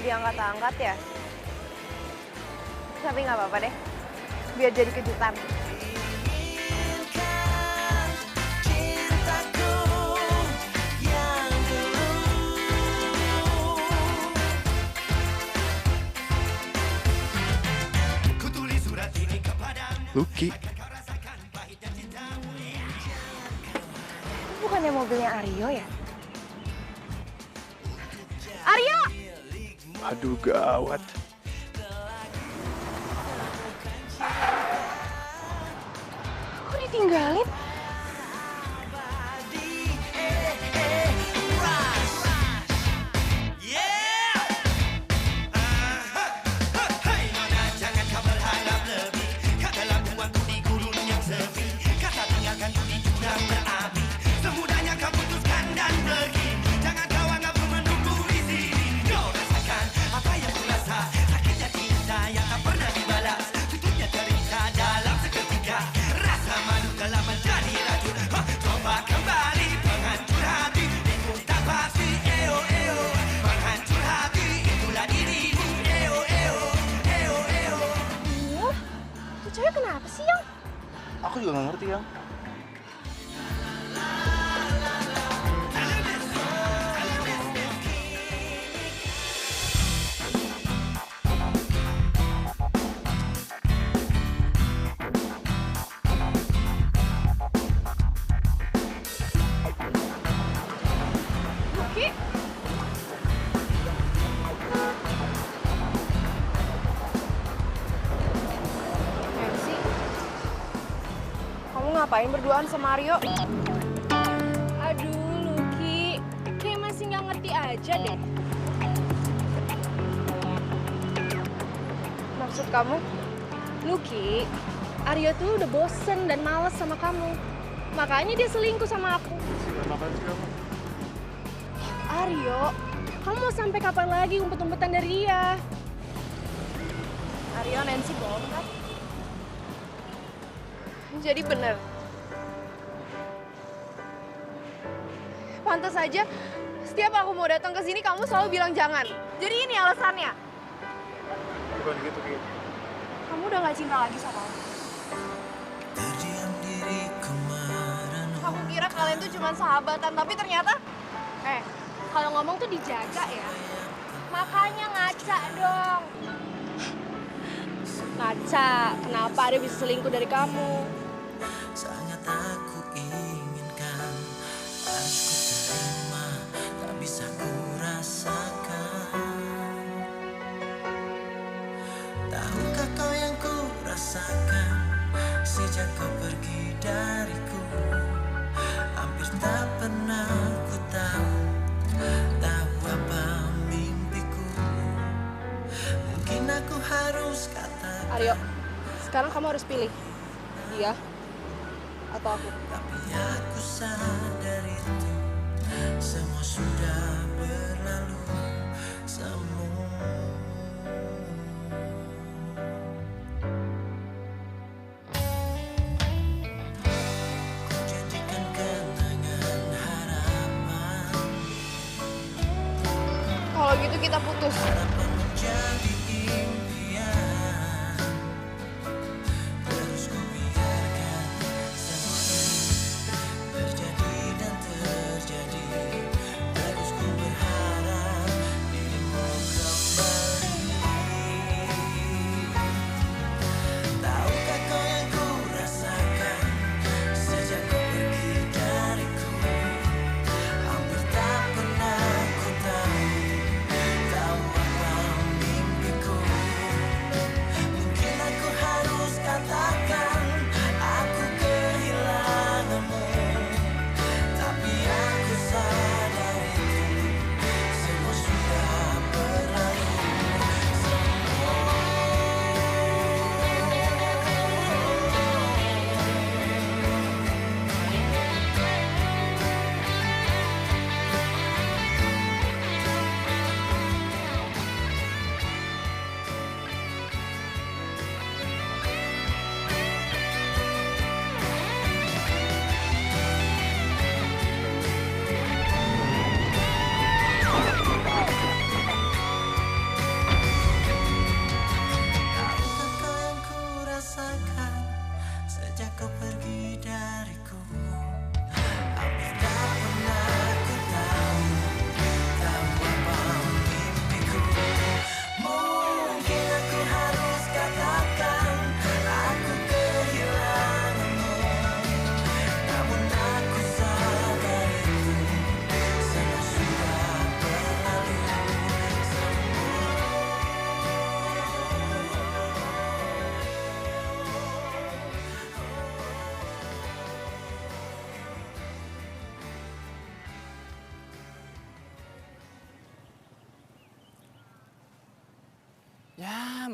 diangkat-angkat ya? Tapi nggak apa-apa deh, biar jadi kejutan. Lucky. Itu bukannya mobilnya Aryo ya? Aryo! Aduh gawat. Kok ditinggalin? Cewek kenapa sih, Yang? Aku juga nggak ngerti, Yang. Lucky? Nancy, kamu ngapain berduaan sama Aryo? Aduh, Lucky, kayak masih nggak ngerti aja deh. Maksud kamu? Lucky, Aryo tuh udah bosen dan males sama kamu. Makanya dia selingkuh sama aku. Makan sih kamu. Aryo, kamu mau sampai kapan lagi umpet-umpetan dari dia? Aryo, Nancy bohong kan? Jadi bener. Pantas aja, setiap aku mau datang ke sini kamu selalu bilang jangan. Jadi ini alasannya. Bukan gitu, Ki. Kamu udah gak cinta lagi sama aku. Aku kira kalian tuh cuma sahabatan, tapi ternyata... Kalau ngomong tuh dijaga ya. Makanya ngaca dong. Ngaca, kenapa dia bisa selingkuh dari kamu? Sangat aku inginkan, harus ku terima, tak bisa ku rasakan. Tahukah kau yang ku rasakan sejak kau pergi dariku? Hampir tak pernah ku tahu apa mimpiku. Mungkin aku harus katakan, Aryo, sekarang kamu harus pilih. Dia atau aku. tapi aku sadar itu semua sudah berlalu. Semua ku janjikan kenangan harapan. Kalau gitu kita putus. Harapan menjadi impian. Terus ku biarkan semua ini terjadi dan terjadi. Terus ku berharap dirimu kembali. Tahukah kau yang ku rasakan sejak kau pergi dariku? Hampir tak pernah ku tahu apa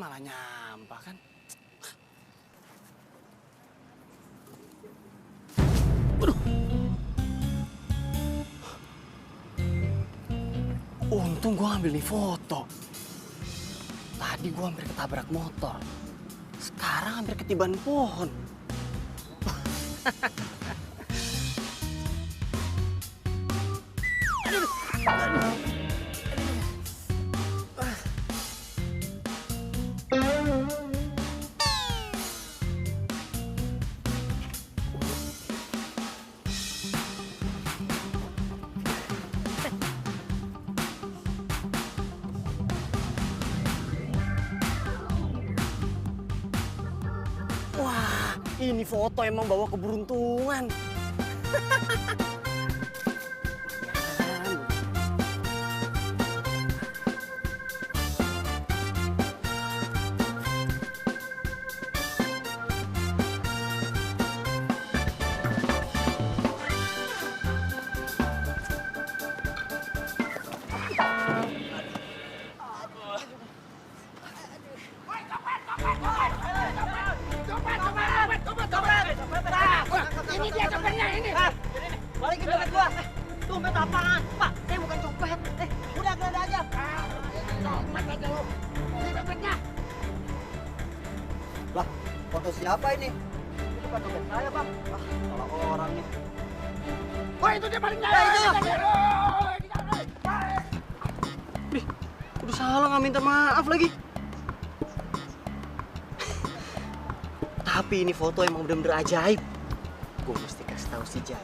malah nyampah kan. Aduh. Untung gua ngambil nih foto. Tadi gua hampir ketabrak motor. Sekarang hampir ketiban pohon. Wah, ini foto emang bawa keberuntungan. Ini dia copetnya ini. Balikin dompet gua. Dompet apaan? Pak, saya bukan copet. Udah geledah aja. Dompet aja lu. Ini dompetnya. Lah, foto siapa ini? Ini bukan dompet saya, Bang. Ah, salah orang nih. Wah, itu dia palingnya. Ih, udah salah nggak minta maaf lagi. Tapi ini foto emang bener-bener ajaib. Gue mesti kasih tahu si Jai.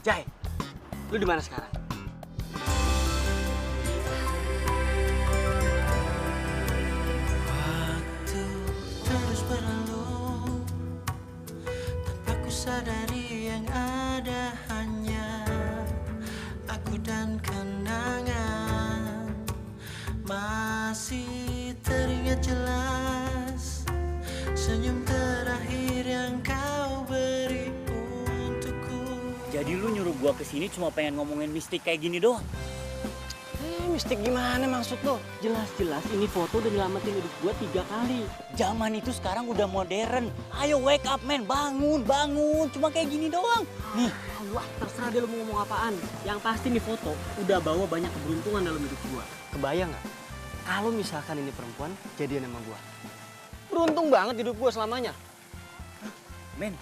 Jai, lu di mana sekarang? Waktu terus berlalu tanpa ku sadari yang ada hanya aku dan kenangan. Masih teringat jelas senyum terakhir yang kau beri untukku. Jadi lu nyuruh gua kesini cuma pengen ngomongin mistik kayak gini doang? Mistik gimana maksud lo? Jelas-jelas ini foto udah nyelamatin hidup gua 3 kali. Zaman itu sekarang udah modern. Ayo wake up men, bangun, bangun. Cuma kayak gini doang. Nih. Wah, terserah dia lu mau ngomong apaan. Yang pasti nih foto udah bawa banyak keberuntungan dalam hidup gua. Kebayang nggak? Kalau misalkan ini perempuan jadian sama gua. Beruntung banget hidup gua selamanya. Men,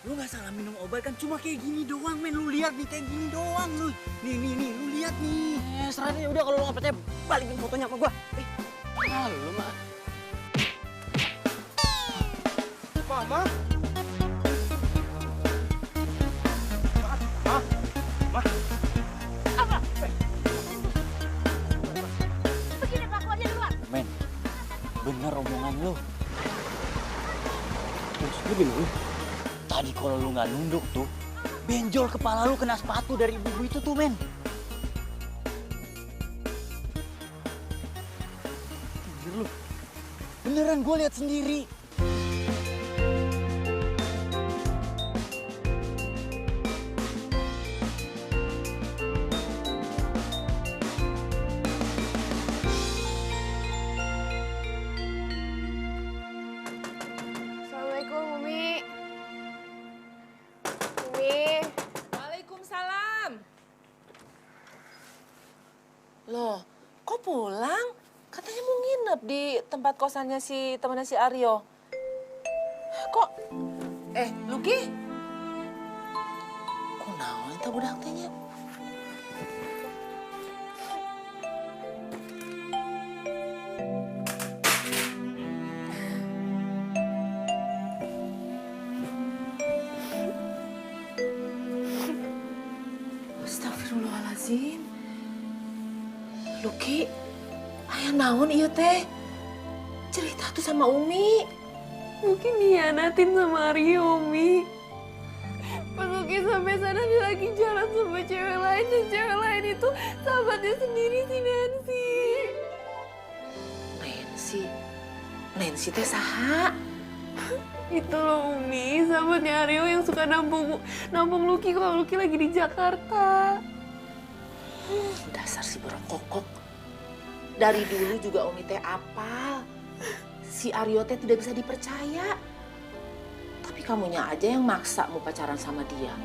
lu gak salah minum obat kan? Cuma kayak gini doang men. Lu lihat nih kayak gini doang lu. Nih, lu lihat nih. Serah deh, udah kalau lu nggak percaya balikin fotonya sama gua. Lu mah. Mama. Begini kelakuannya di luar. Men, bener omongan lu. Maksud lu gimana? Tadi kalau lu nggak nunduk tuh, benjol kepala lu kena sepatu dari ibu itu tuh men. Bener lu. Beneran gue lihat sendiri. Assalamualaikum, Umi. Umi. Waalaikumsalam. Loh, kok pulang? Katanya mau nginep di tempat kosannya si temannya si Aryo. Kok? Luki? Kok naon eta budak teh nya? Astagfirullahaladzim. Luki, aya naon ieu teh? Cerita tuh sama Umi. Mungkin dihianatin sama Aryo, Umi. Pas Luki sampai sana dia lagi jalan sama cewek lain dan cewek lain itu sahabatnya sendiri si Nancy. Nancy teh saha? Itu loh Umi, sahabatnya Aryo yang suka nampung Luki kalau Luki lagi di Jakarta. Dasar si berkokok. Dari dulu juga Umi teh apal. Si Aryo teh tidak bisa dipercaya. Tapi kamunya aja yang maksa mau pacaran sama dia.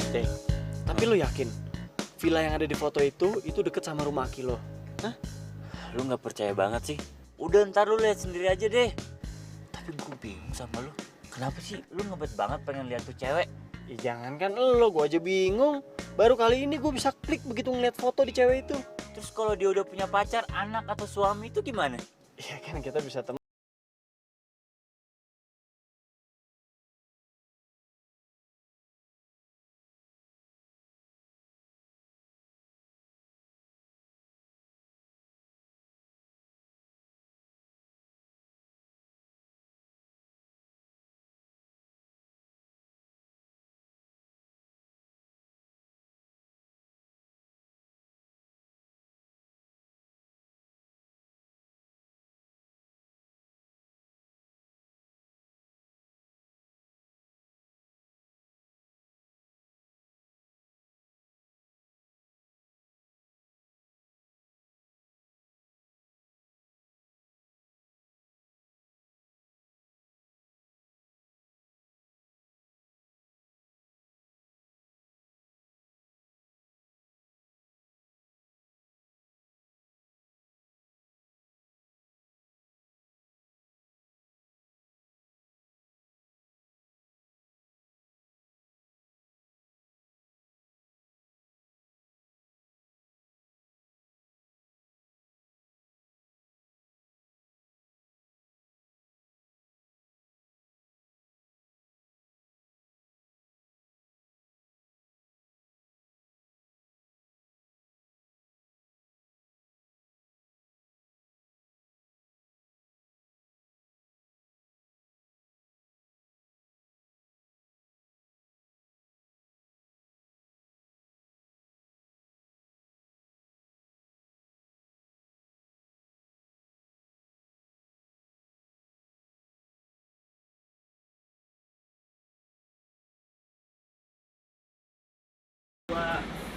Jay, tapi lo yakin villa yang ada di foto itu deket sama rumah Aki lo? Hah? Lu nggak percaya banget sih? Udah ntar lu lihat sendiri aja deh. Tapi gue bingung sama lu. Kenapa sih lu ngebet banget pengen lihat tuh cewek? Ya jangan kan lo, gue aja bingung. Baru kali ini gue bisa klik begitu ngeliat foto di cewek itu. Terus kalau dia udah punya pacar, anak atau suami itu gimana? Ya kan kita bisa temen.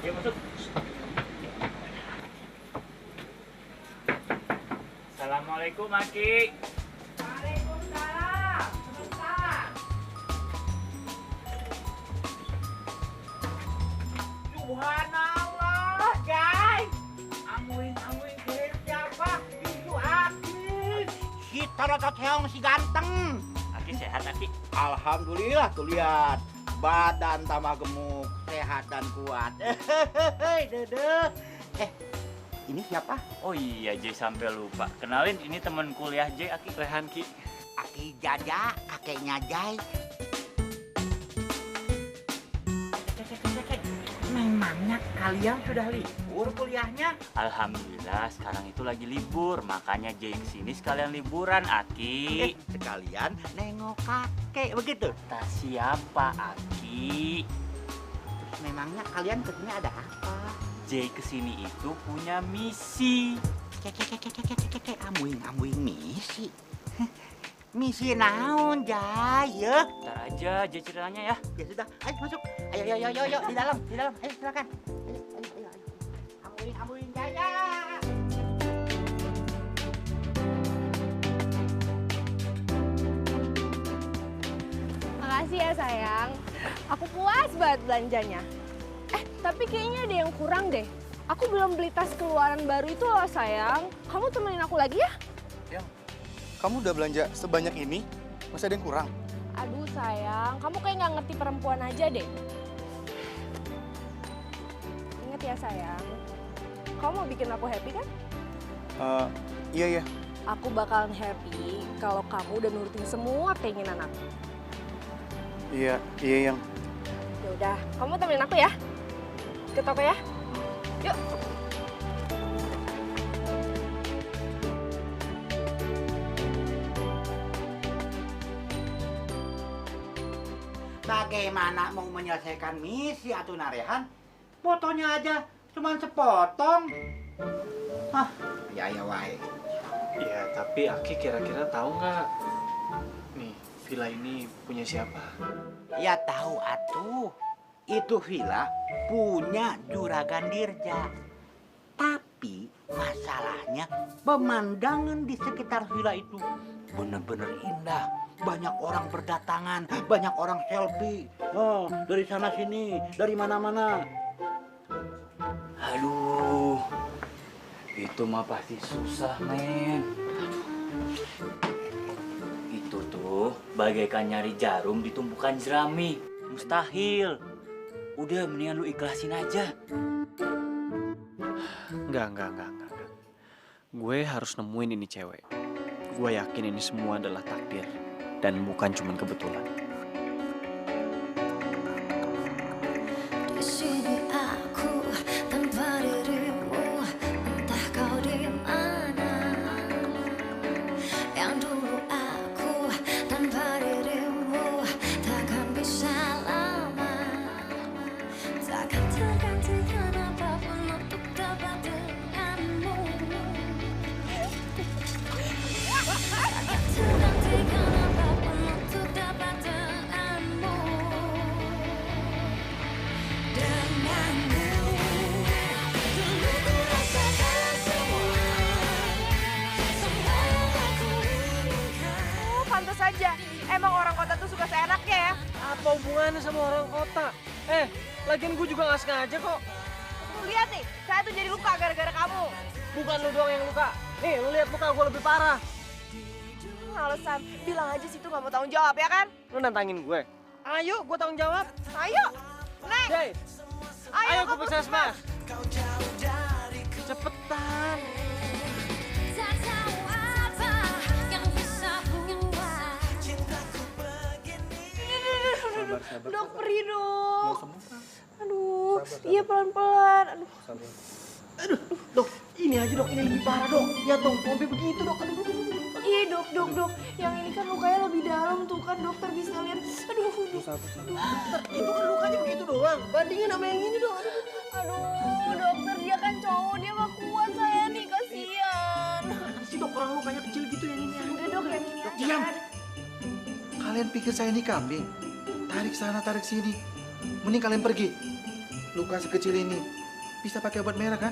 Ya masuk. Assalamualaikum Aki. Waalaikumsalam. Sebentar. Subhanallah, guys. Amuin kirim siapa? Itu Aki. Si Torotot Heong si ganteng. Aki sehat Aki. Alhamdulillah tuh lihat. Badan tambah gemuk, sehat dan kuat. Hehehe, Dede. Ini siapa? Oh iya Jay sampai lupa. Kenalin ini teman kuliah Jay, Aki Rehan Ki. Aki Jaja, kakeknya Jai. Memangnya kalian sudah libur kuliahnya? Alhamdulillah sekarang itu lagi libur, makanya Jay kesini sekalian liburan Aki. Sekalian nengok kakek begitu. Kata siapa Aki? Memangnya kalian kesini ada apa? Jay kesini itu punya misi. Amuing misi. Misi naon, Jai, ya? Ntar aja Jay ceritanya ya. Ya sudah, ayo masuk. Ayo, di dalam. Ayo silakan. Ayo. Amuing, Jaya. Makasih ya sayang. Aku puas banget belanjanya. Tapi kayaknya ada yang kurang deh. Aku belum beli tas keluaran baru itu loh sayang. Kamu temenin aku lagi ya? Yang, kamu udah belanja sebanyak ini? Masih ada yang kurang? Aduh sayang, kamu kayak nggak ngerti perempuan aja deh. Ingat ya sayang, kamu mau bikin aku happy kan? Iya. Aku bakalan happy kalau kamu udah nurutin semua keinginan aku. Iya yang. Ya udah, kamu temenin aku ya. Ke toko ya. Yuk. Bagaimana mau menyelesaikan misi atau Narehan? Fotonya aja Cuman sepotong. Hah, ya wae. Ya, tapi Aki kira-kira tahu nggak? Nih, villa ini punya siapa? Ya tahu atuh. Itu villa punya Juragan Dirja. Tapi masalahnya pemandangan di sekitar villa itu bener-bener indah. Banyak orang berdatangan, banyak orang selfie. Oh, dari sana sini, dari mana-mana. Aduh, itu mah pasti susah, men. Itu tuh bagaikan nyari jarum di tumpukan jerami. Mustahil. Udah, mendingan lu ikhlasin aja. Enggak. Gue harus nemuin ini cewek. Gue yakin ini semua adalah takdir. Dan bukan cuma kebetulan. Di sini aku tanpa dirimu, entah kau di mana. Yang dulu aku tanpa dirimu takkan bisa lama. Takkan tergantikan apapun untuk dapat denganmu. Takkan tergantikan apapun untuk dapat denganmu. Denganmu dulu ku rasakan semua yang aku inginkan. Oh, pantas aja. Emang orang kota tuh suka seenaknya ya. Apa hubungannya sama orang kota? Lagian gue juga nggak sengaja kok. Lu lihat nih, saya tuh jadi luka gara-gara kamu. Bukan lu doang yang luka. Nih, lu lihat muka gue lebih parah. Alasan, bilang aja situ nggak mau tanggung jawab ya kan? Lu nantangin gue. Ayo, gue tanggung jawab. Ayo, naik. Jay, ayo ke gue puskesmas. Cepetan. Tak tahu apa yang bisa buat Dok, perih dok. Aduh, iya pelan-pelan. Aduh. Dok, ini aja dok, ini lebih parah dok. Ya dong, sampai begitu dok. Aduh. Iya dok. Yang ini kan lukanya lebih dalam tuh kan dokter bisa lihat. Aduh. Itu kan lukanya begitu doang. Bandingin sama yang ini dok. Aduh, dokter dia kan cowok, dia mah kuat saya nih, kasihan. Si dok orang lukanya kecil gitu yang ini. Udah dok, yang ini aja. Diam. Kalian pikir saya ini kambing? Tarik sana, tarik sini. Mending kalian pergi. Luka sekecil ini bisa pakai obat merah kan?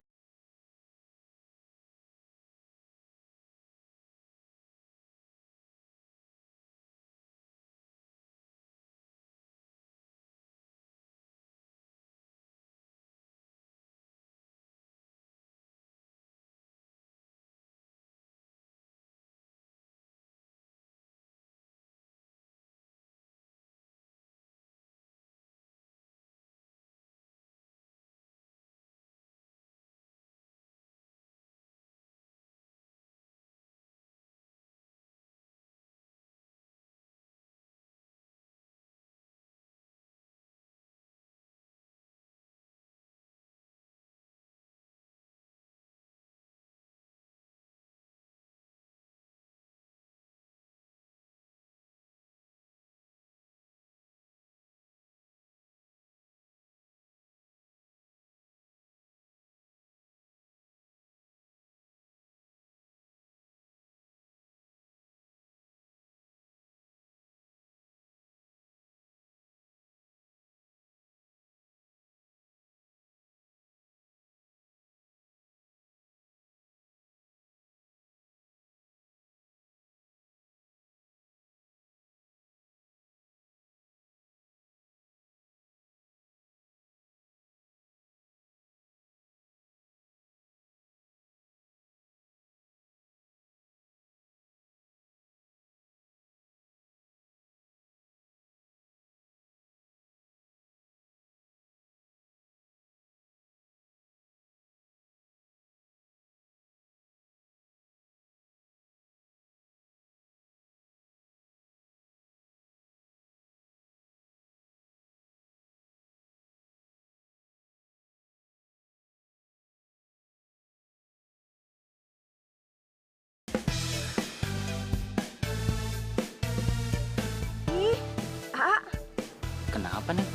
Kenapa nih?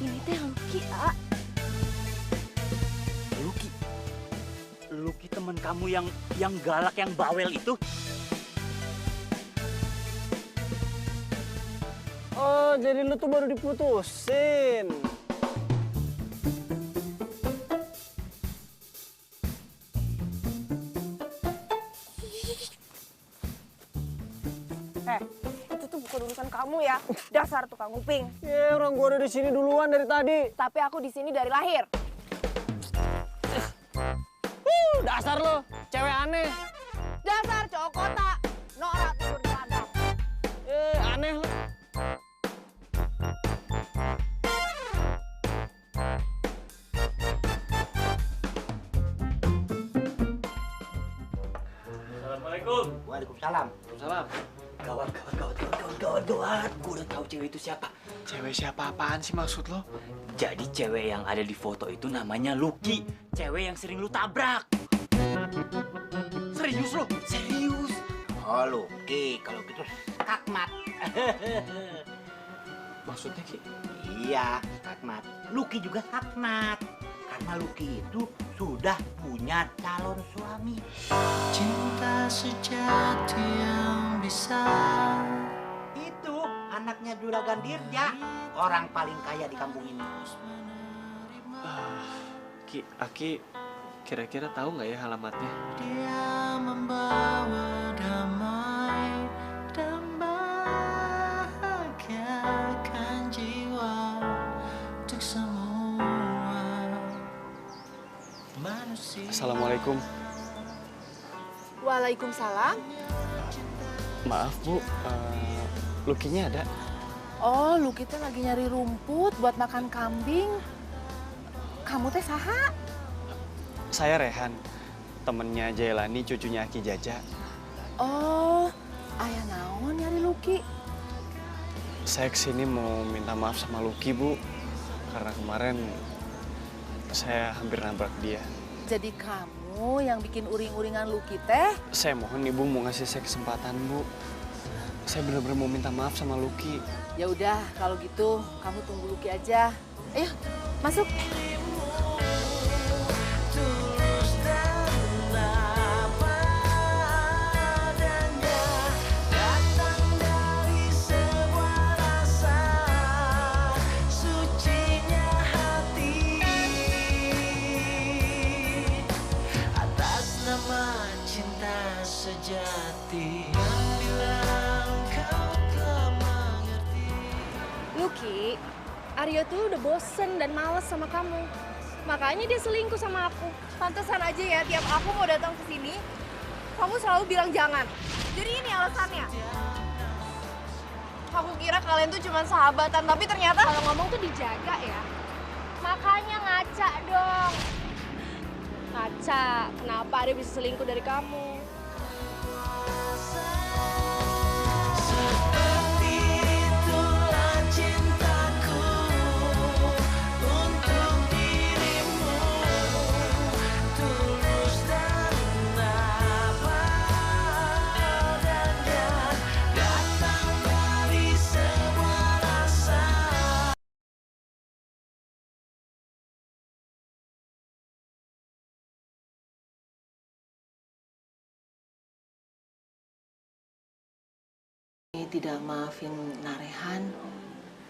Ini teh Lucky, A. kamu yang galak, yang bawel itu? Oh, jadi lu tuh baru diputusin. Itu tuh bukan urusan kamu ya. Dasar tukang nguping. Ya, orang gua udah di sini duluan dari tadi. Tapi aku di sini dari lahir. Dasar lo, cewek aneh. Dasar cowok kota. Norak tidur di kandang. Aneh lo. Assalamualaikum. Waalaikumsalam. Salam. Gawat. Gue udah tahu cewek itu siapa. Cewek siapa apaan sih maksud lo? Jadi cewek yang ada di foto itu namanya Lucky. Cewek yang sering lu tabrak. Serius lo? Serius. Oh, Lucky. Kalau gitu skakmat. Maksudnya Ki? Iya, skakmat. Lucky juga skakmat. Karena Lucky itu sudah punya calon suami. Cinta sejati yang bisa. Itu anaknya Juragan Dirja, orang paling kaya di kampung ini. Ki, Aki kira-kira tahu nggak ya alamatnya? Dia membawa damai dan bahagiakan jiwa untuk semua manusia. Assalamualaikum. Waalaikumsalam. Maaf Bu, Lukinya ada? Oh, lu kita lagi nyari rumput buat makan kambing. Kamu teh saha? Saya Rehan, temennya Jailani, cucunya Aki Jaja. Oh, ayah naon nyari Luki? Saya kesini mau minta maaf sama Luki, Bu. Karena kemarin saya hampir nabrak dia. Jadi kamu yang bikin uring-uringan Luki teh? Saya mohon Ibu mau ngasih saya kesempatan, Bu. Saya benar-benar mau minta maaf sama Luki. Ya udah, kalau gitu kamu tunggu Luki aja. Ayo, masuk. Tulus dan padanya datang dari sebuah rasa sucinya hati atas nama cinta sejati yang bilang kau telah mengerti. Lucky, Aryo tuh udah bosen dan males sama kamu. Makanya dia selingkuh sama aku. Pantesan aja ya, tiap aku mau datang ke sini, kamu selalu bilang jangan. Jadi ini alasannya. Aku kira kalian tuh cuma sahabatan, tapi ternyata Kalau ngomong tuh dijaga ya. Makanya ngaca dong. Ngaca, kenapa Aryo bisa selingkuh dari kamu? Seperti itulah cintaku untuk dirimu, tulus dan apa adanya, datang dari sebuah rasa. Umi tidak maafin Narehan.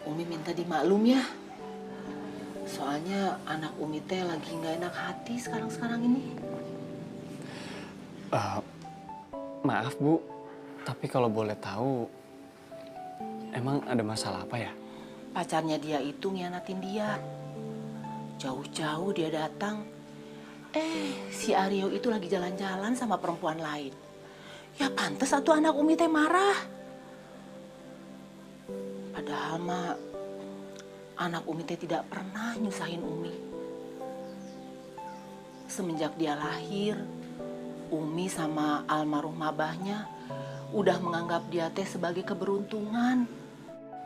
Umi minta dimaklum ya. Soalnya anak Umi teh lagi nggak enak hati sekarang-sekarang ini. Maaf Bu, tapi kalau boleh tahu, emang ada masalah apa ya? Pacarnya dia itu ngianatin dia. Jauh-jauh dia datang. Si Aryo itu lagi jalan-jalan sama perempuan lain. Ya pantes satu anak Umi teh marah. Padahal mah anak Umi teh tidak pernah nyusahin Umi. Semenjak dia lahir, Umi sama almarhum abahnya udah menganggap dia teh sebagai keberuntungan.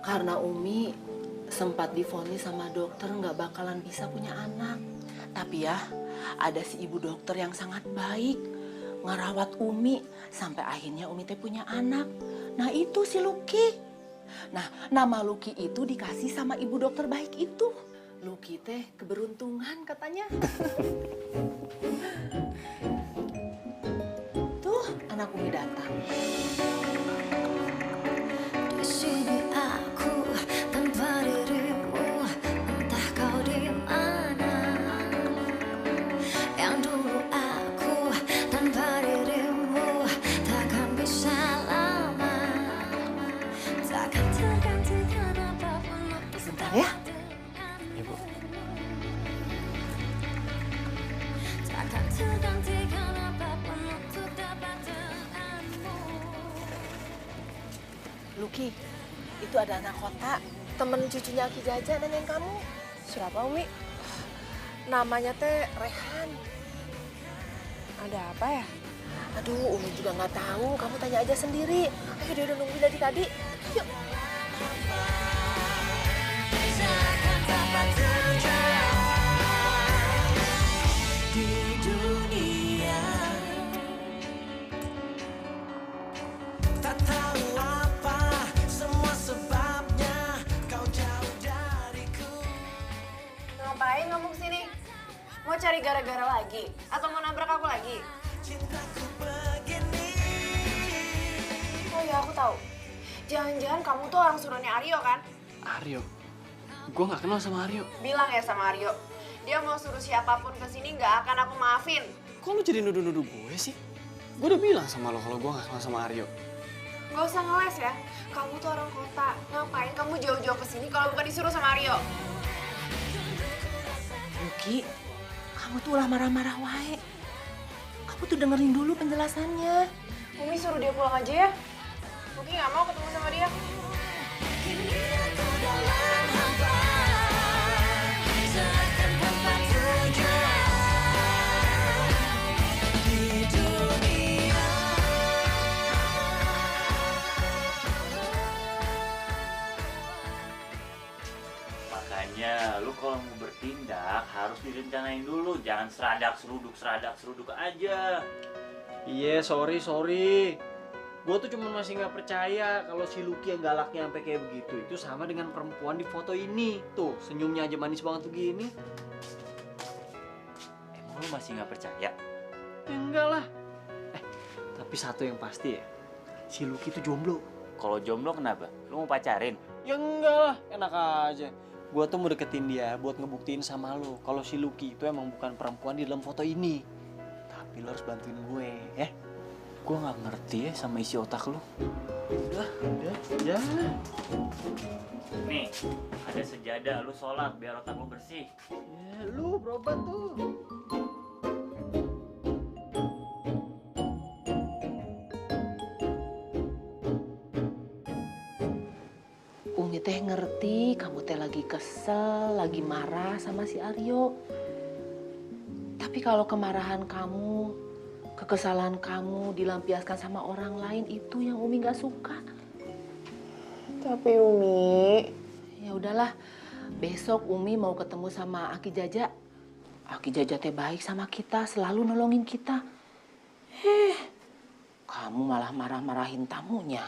Karena Umi sempat divonis sama dokter nggak bakalan bisa punya anak. Tapi ya, ada si ibu dokter yang sangat baik ngerawat Umi sampai akhirnya Umi teh punya anak. Nah itu si Lucky. Nah nama Lucky itu dikasih sama ibu dokter baik itu. Lucky teh keberuntungan katanya. Di sini aku tanpa dirimu, entah kau di mana. Yang dulu aku tanpa dirimu takkan bisa lama, takkan tergantikan apapun untuk Bentar ya. Ibu. takkan tergantikan apapun untuk dapat denganmu. Luki, itu ada anak kota, temen cucunya Ki Jaja nanyain kamu. Siapa Umi? Namanya teh Rehan. Ada apa ya? Aduh, Umi juga nggak tahu. Kamu tanya aja sendiri. Ayo, dia udah nungguin dari tadi. Yuk. Takkan dapat terjauh di dunia. Tak tahu apa semua sebabnya kau jauh dariku. Ngapain kamu kesini? Mau cari gara-gara lagi? Atau mau nabrak aku lagi? Cintaku begini. Oh ya, aku tahu. Jangan-jangan kamu tuh orang suruhnya Aryo kan? Aryo? Gue nggak kenal sama Aryo. Bilang ya sama Aryo. Dia mau suruh siapapun kesini nggak akan aku maafin. Kok lu jadi nuduh-nuduh gue sih? Gue udah bilang sama lo kalau gue nggak kenal sama Aryo. Gak usah ngeles ya. Kamu tuh orang kota. Ngapain kamu jauh-jauh kesini kalau bukan disuruh sama Aryo? Luki, kamu tuh ulah marah-marah wae. Kamu tuh dengerin dulu penjelasannya. Umi suruh dia pulang aja ya. Umi nggak mau ketemu sama dia. Kini aku dalam hampa, takkan dapat terjauh di dunia. Makanya lu kalau mau bertindak harus direncanain dulu, jangan seruduk aja. Iya, sorry. Gue tuh cuma masih nggak percaya kalau si Lucky yang galaknya sampai kayak begitu itu sama dengan perempuan di foto ini. Tuh, senyumnya aja manis banget tuh gini. Emang lu masih nggak percaya? Ya enggak lah. Tapi satu yang pasti ya, si Lucky tuh jomblo. Kalau jomblo kenapa? Lu mau pacarin? Ya enggak lah, enak aja. Gue tuh mau deketin dia buat ngebuktiin sama lo kalau si Lucky itu emang bukan perempuan di dalam foto ini. Tapi lo harus bantuin gue, ya. Gue nggak ngerti ya sama isi otak lu. Udah, ya. Nih, ada sejadah, lu sholat biar otak lu bersih. Ya, lu berobat tuh. Umi teh ngerti kamu teh lagi kesel, lagi marah sama si Aryo. Tapi kalau kemarahan kamu, kekesalan kamu dilampiaskan sama orang lain, itu yang Umi gak suka. Tapi Umi, Ya udahlah, besok Umi mau ketemu sama Aki Jaja. Aki Jaja teh baik sama kita, selalu nolongin kita. Kamu malah marah-marahin tamunya.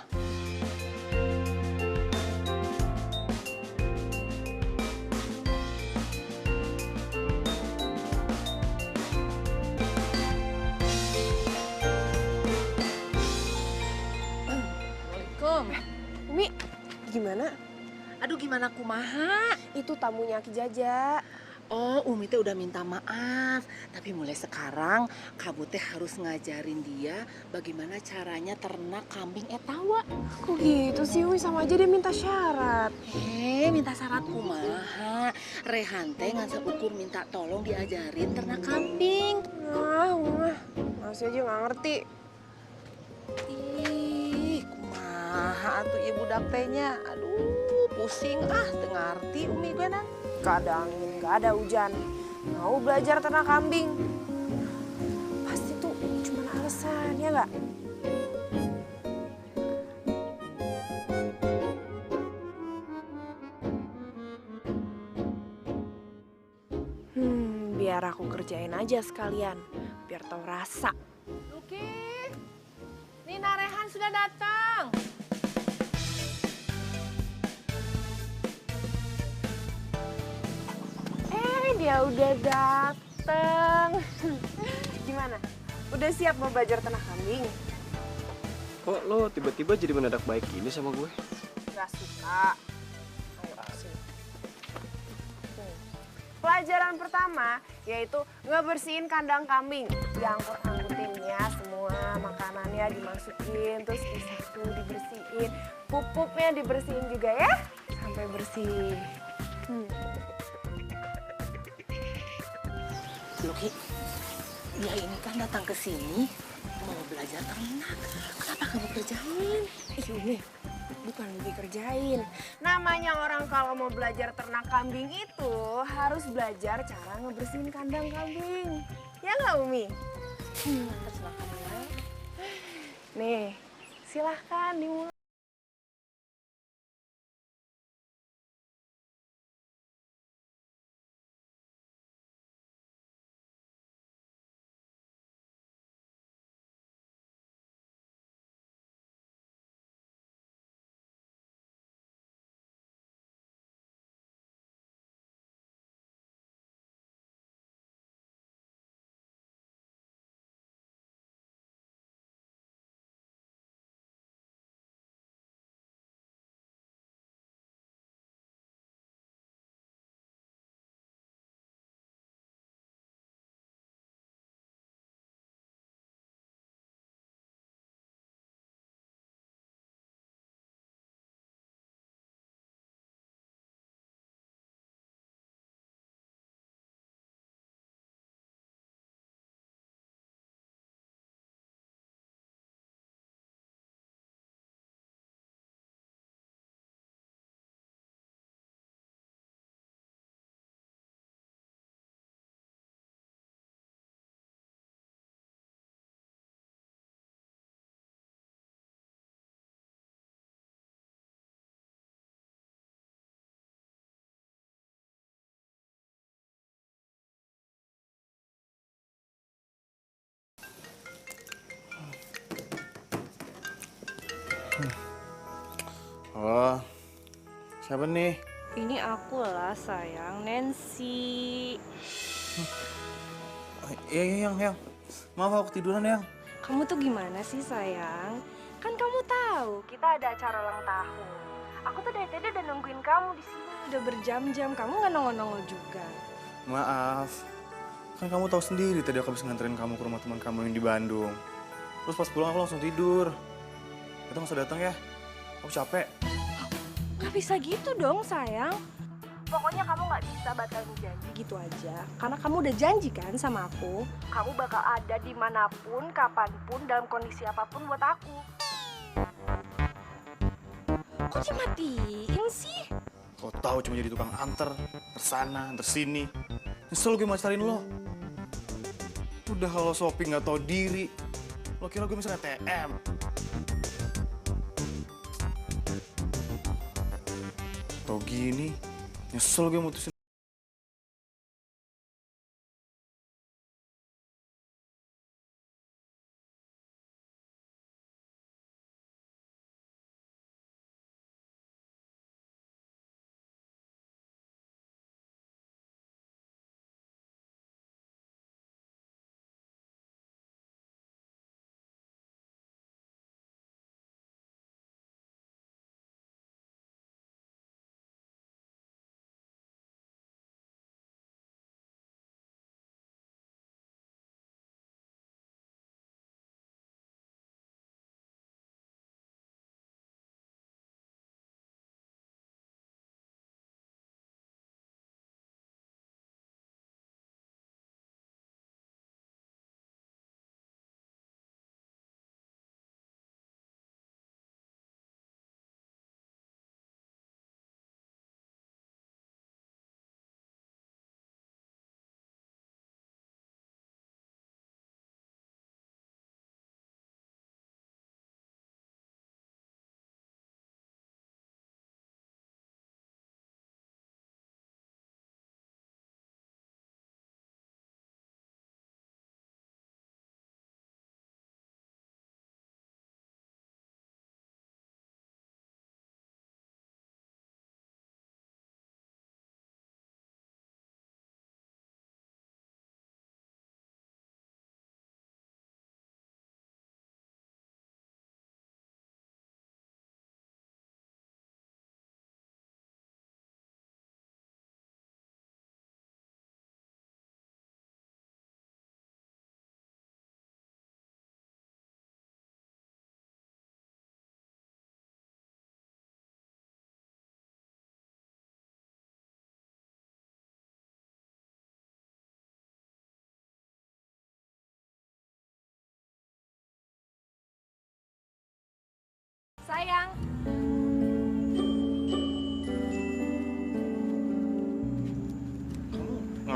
Assalamualaikum. Umi, gimana? Aduh, gimana kumaha? Itu tamunya Ki Jaja. Oh, Umi teh udah minta maaf. Tapi mulai sekarang, kamu teh harus ngajarin dia bagaimana caranya ternak kambing etawa. Kok gitu sih Umi, sama aja dia minta syarat. Minta syarat kumaha. Rehan teh ngan seukur minta tolong diajarin ternak kambing. Nah, Umah, masih aja nggak ngerti. Ih, kumaha tuh ibu budak tehnya. Aduh, pusing teu ngarti Umi gue nan. Gak ada angin, gak ada hujan. Mau belajar ternak kambing. Pasti tuh cuma alasan, ya nggak? Biar aku kerjain aja sekalian. Biar tahu rasa. Luki, Nina Rehan sudah datang. Dia udah dateng. Gimana? Udah siap mau belajar ternak kambing? Kok lo tiba-tiba jadi mendadak baik gini sama gue? Gak suka. Ayo, sini. Pelajaran pertama yaitu ngebersihin kandang kambing. Diangkut-angkutin ya, semua makanannya dimasukin, terus satu dibersihin, pupuknya dibersihin juga ya, sampai bersih. Loki, dia ini kan datang ke sini mau belajar ternak. Kenapa kamu kerjain? Umi, bukan Umi kerjain. Namanya orang kalau mau belajar ternak kambing itu harus belajar cara ngebersihin kandang kambing. Ya nggak Umi? Terserah kamu ya. Nih, silahkan dimulai. Oh, siapa nih? Ini aku lah sayang, Nancy. Iya, yang. Maaf aku tiduran, yang. Kamu tuh gimana sih sayang? Kan kamu tahu kita ada acara ulang tahun. Aku tuh dari tadi udah nungguin kamu di sini udah berjam-jam. Kamu nggak nongol-nongol juga. Maaf. Kan kamu tahu sendiri tadi aku habis nganterin kamu ke rumah teman kamu yang di Bandung. Terus pas pulang aku langsung tidur. Kita nggak usah datang ya. Aku capek. Gak bisa gitu dong sayang. Pokoknya kamu gak bisa batalin janji gitu aja. Karena kamu udah janji kan sama aku. Kamu bakal ada dimanapun, kapanpun, dalam kondisi apapun buat aku. Kok dimatiin sih? Kau tahu cuma jadi tukang anter, tersana, tersini. Nyesel gue masarin lo. Udah kalau shopping nggak tahu diri. Lo kira gue misalnya TM. Tau gini, nyesel gue mutusin.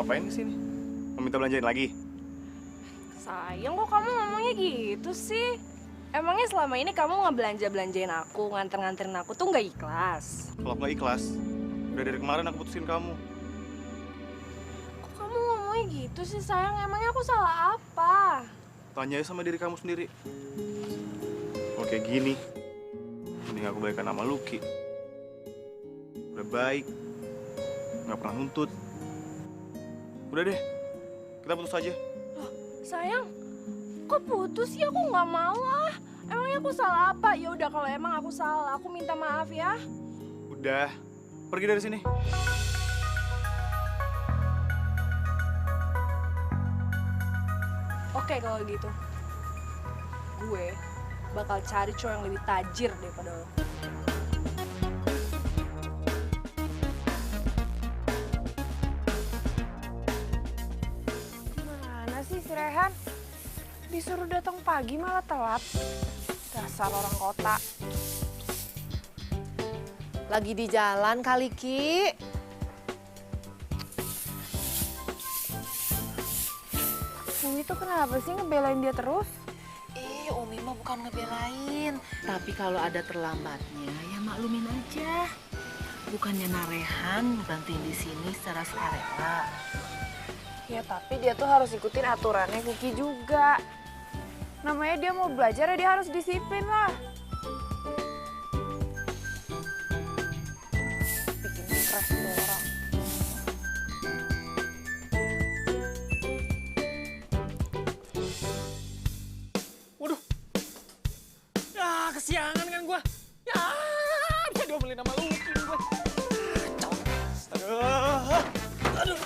ngapain di sini? Mau minta belanjain lagi? Sayang kok kamu ngomongnya gitu sih? Emangnya selama ini kamu ngebelanja-belanjain aku, nganter-nganterin aku tuh nggak ikhlas? Kalau nggak ikhlas, udah dari kemarin aku putusin kamu. Kok kamu ngomongnya gitu sih sayang? Emangnya aku salah apa? Tanya aja sama diri kamu sendiri. Kalau kayak gini, mending aku baikan sama Lucky. Udah baik, nggak pernah nuntut. Udah deh, kita putus aja. Sayang, kok putus sih? Aku nggak mau ah. Emangnya aku salah apa? Ya udah kalau emang aku salah, aku minta maaf ya. Udah, pergi dari sini. Oke kalau gitu, gue bakal cari cowok yang lebih tajir daripada lo. Mana sih si Rehan? Disuruh datang pagi malah telat. Dasar orang kota. Lagi di jalan kali, Ki. Umi tuh kenapa sih ngebelain dia terus? Umi mah bukan ngebelain. Tapi kalau ada terlambatnya, ya maklumin aja. Bukannya Narehan bantuin di sini secara sukarela. Ya tapi dia tuh harus ikutin aturannya Kuki juga. Namanya dia mau belajar ya dia harus disiplin lah. Bikin stres tuh orang. Waduh. Ya, kesiangan kan gua. Ya, dia diomelin sama Lucky gua. Aduh.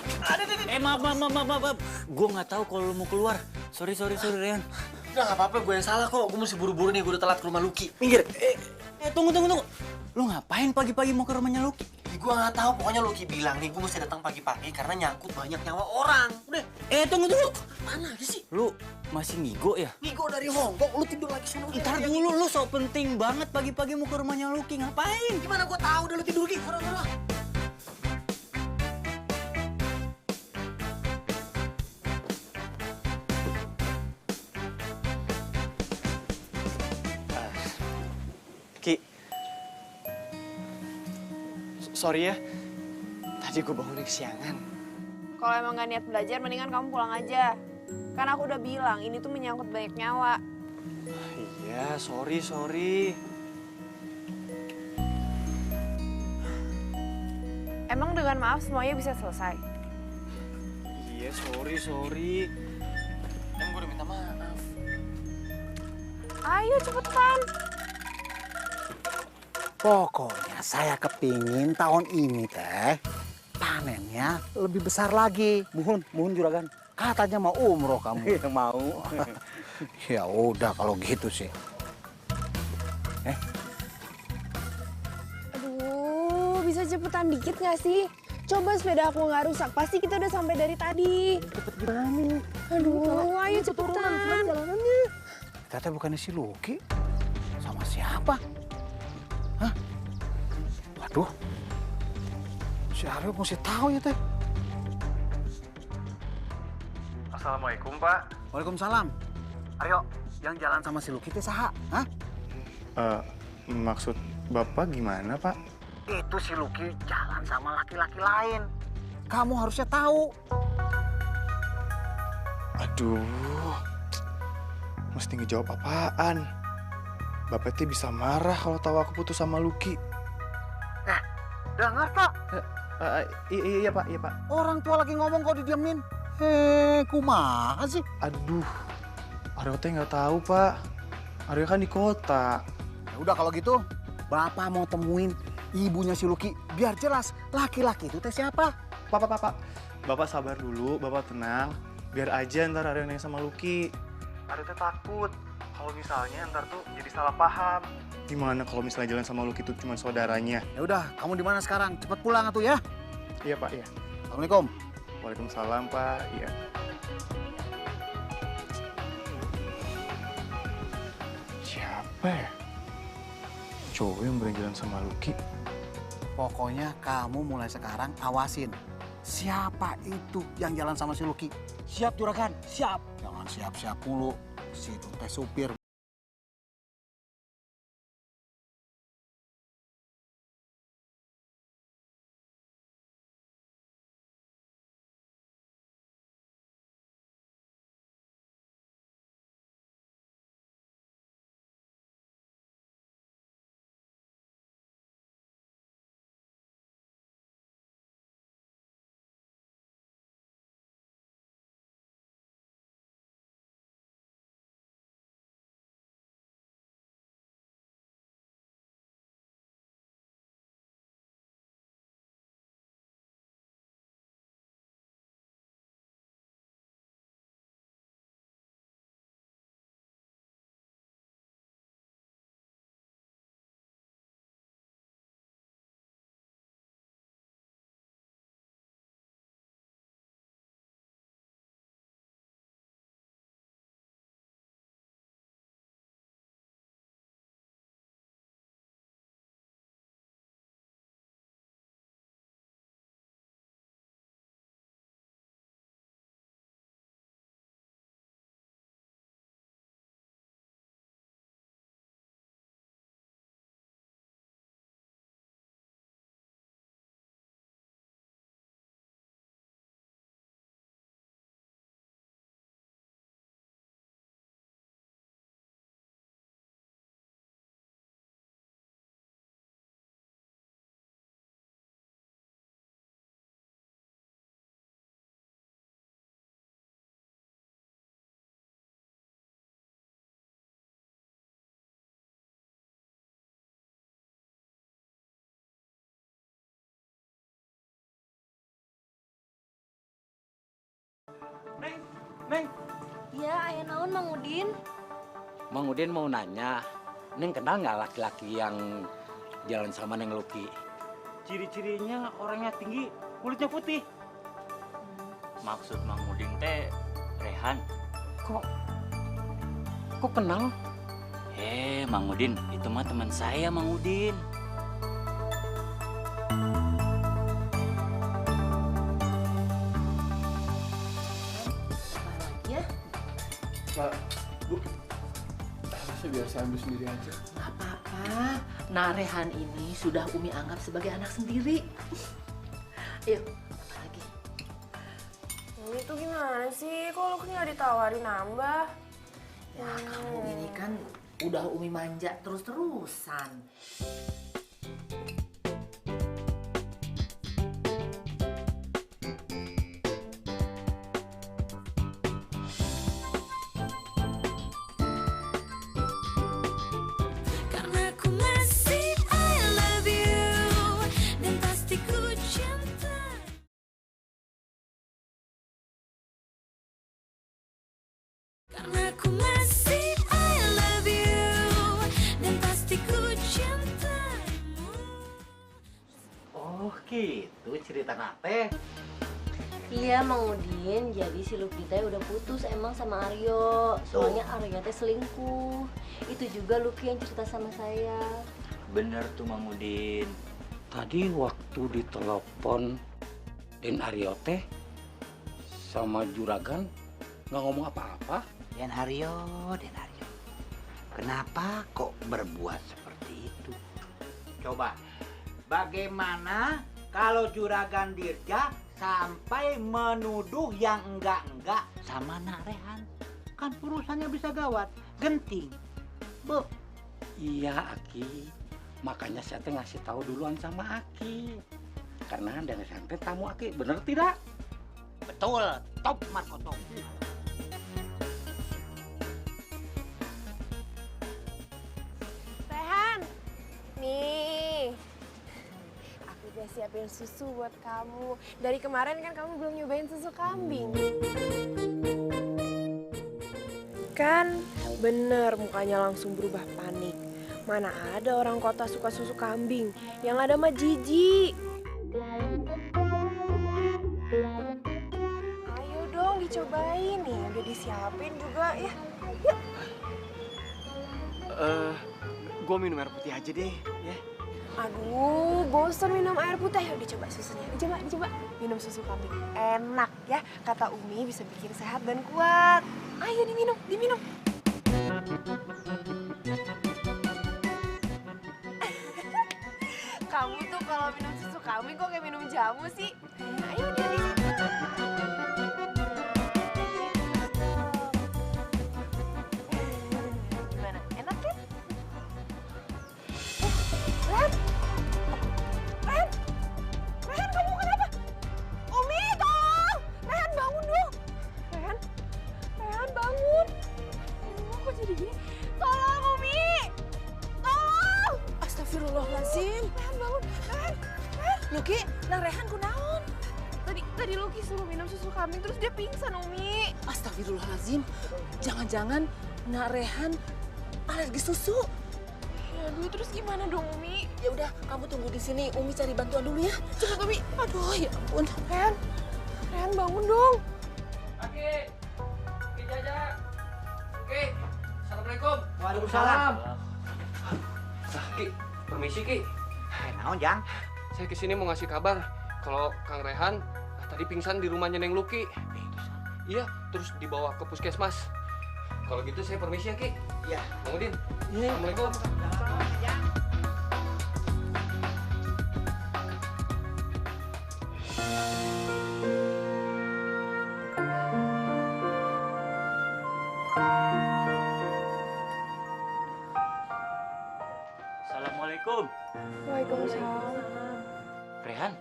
Maaf. Gue nggak tahu kalau lu mau keluar. Sorry, Rian. Udah nggak apa-apa, gue yang salah kok. Gue mesti buru-buru nih, gue udah telat ke rumah Lucky. Minggir. Tunggu. Lu ngapain pagi-pagi mau ke rumahnya Lucky? Gue nggak tahu, pokoknya Lucky bilang nih, gue mesti datang pagi-pagi karena nyangkut banyak nyawa orang. Udah. Tunggu. Mana lagi sih? Lu masih ngigo ya? Ngigo dari Hongkong, lu tidur lagi sana. Ntar dulu, lu so penting banget pagi-pagi mau ke rumahnya Lucky. Ngapain? Gimana gue tahu udah lu tidur lagi? Udah. Ki, sorry ya, tadi gue bangunnya kesiangan. Kalau emang gak niat belajar mendingan kamu pulang aja. Kan aku udah bilang ini tuh menyangkut banyak nyawa. Iya, sorry. Emang dengan maaf semuanya bisa selesai? Iya, sorry. Kan gue udah minta maaf. Ayo cepetan. Pokoknya saya kepingin tahun ini teh panennya lebih besar lagi. Muhun juragan. Katanya mau umroh kamu. Iya mau. Ya udah kalau gitu sih. Aduh, bisa cepetan dikit gak sih? Coba sepeda aku nggak rusak, pasti kita udah sampai dari tadi. Cepet gimana nih? Aduh, ayo cepetan. Ternyata bukannya si Lucky. Sama siapa? Hah? Waduh. Si Aryo mesti tahu ya teh. Assalamualaikum, Pak. Waalaikumsalam. Aryo, yang jalan sama si Lucky teh saha? Hah? Maksud Bapak gimana, Pak? Itu si Lucky jalan sama laki-laki lain. Kamu harusnya tahu. Aduh, mesti ngejawab apaan? Bapak teh bisa marah kalau tahu aku putus sama Lucky. Dengar tak? Iya, Pak. Orang tua lagi ngomong kok didiemin. Kumaha sih? Aduh, Aryo teh nggak tahu, Pak. Aryo kan di kota. Ya udah kalau gitu, Bapak mau temuin ibunya si Lucky biar jelas laki-laki itu teh siapa. Pak. Bapak sabar dulu, Bapak tenang. Biar aja ntar Aryo nanya sama Lucky. Aryo teh takut kalau misalnya ntar tuh jadi salah paham. Gimana kalau misalnya jalan sama Lucky itu cuma saudaranya? Ya udah, kamu di mana sekarang? Cepet pulang atuh ya. Iya, Pak, ya. Assalamualaikum. Waalaikumsalam, Pak. Iya. Siapa ya? Cowok yang berani jalan sama Lucky. Pokoknya kamu mulai sekarang awasin. siapa itu yang jalan sama si Lucky? Siap juragan, siap. Jangan siap-siap mulu, si itu teh supir. Neng, Ya, aya naon Mang Udin? Mang Udin mau nanya, Neng kenal nggak laki-laki yang jalan sama Neng Lucky? Ciri-cirinya orangnya tinggi, kulitnya putih. Maksud Mang Udin teh Rehan. Kok kenal? Mang Udin, itu mah teman saya Mang Udin. Pak, Bu, saya biar saya ambil sendiri aja. Nggak apa-apa. Nah, Rehan ini sudah Umi anggap sebagai anak sendiri. Ayo, apa lagi? Umi tuh gimana sih? Kok lu nggak ditawarin nambah? Ya, kamu ini kan udah Umi manja terus-terusan. Karena ku masih I love you dan pasti ku cinta. Karena ku masih I love you dan pasti ku cintamu. Oh gitu cerita nate. Iya Mang Udin, jadi si Lucky teh udah putus emang sama Aryo. Soalnya Aryo teh selingkuh. Itu juga Lucky yang cerita sama saya. Bener tuh Mang Udin. Tadi waktu ditelepon Den Aryo teh sama Juragan nggak ngomong apa-apa. Den Aryo. Kenapa kok berbuat seperti itu? Coba, bagaimana kalau Juragan Dirja sampai menuduh yang enggak-enggak sama Nak Rehan? Kan urusannya bisa gawat, genting. Bu. Iya, Aki. Makanya saya teh ngasih tahu duluan sama Aki. Karena Dan Rehan teh tamu Aki, bener tidak? Betul, top Marco top. Rehan, nih. Aku udah siapin susu buat kamu. Dari kemarin kan kamu belum nyobain susu kambing. Kan bener mukanya langsung berubah panik. Mana ada orang kota suka susu kambing, yang ada mah jijik. Ayo dong dicobain nih, udah disiapin juga ya. Yuk. Gue minum air putih aja deh, ya. Aduh, bosan minum air putih. Ayo dicoba susunya. Dicoba. Minum susu kambing. Enak ya. Kata Umi bisa bikin sehat dan kuat. Ayo diminum. Kamu tuh kalau minum susu kambing kok kayak minum jamu sih? Ayo dia di situ. Gimana? Enak kan? Rehan, kamu kenapa? Umi, tolong! Rehan, bangun dong! Rehan, bangun! Kok jadi gini? Tolong, Umi! Tolong! Astagfirullahaladzim. Rehan, bangun! Rehan! Luki, nah Rehan kunaon? Tadi Luki suruh minum susu kambing terus dia pingsan, Umi. Astagfirullahaladzim. Jangan-jangan nak Rehan alergi susu. Aduh, terus gimana dong, Umi? Ya udah, kamu tunggu di sini. Umi cari bantuan dulu ya. Cepet, Umi. Aduh, ya ampun. Rehan bangun dong. Oke, Jaja. Oke, assalamualaikum. Waalaikumsalam. Ki, permisi Ki. Naon, Jang? Saya kesini mau ngasih kabar kalau Kang Rehan tadi pingsan di rumahnya Neng Luki. Iya, terus dibawa ke puskesmas. Kalau gitu saya permisi ya Ki. Iya. Bang Udin. Assalamualaikum. Assalamualaikum. Waalaikumsalam. Rehan.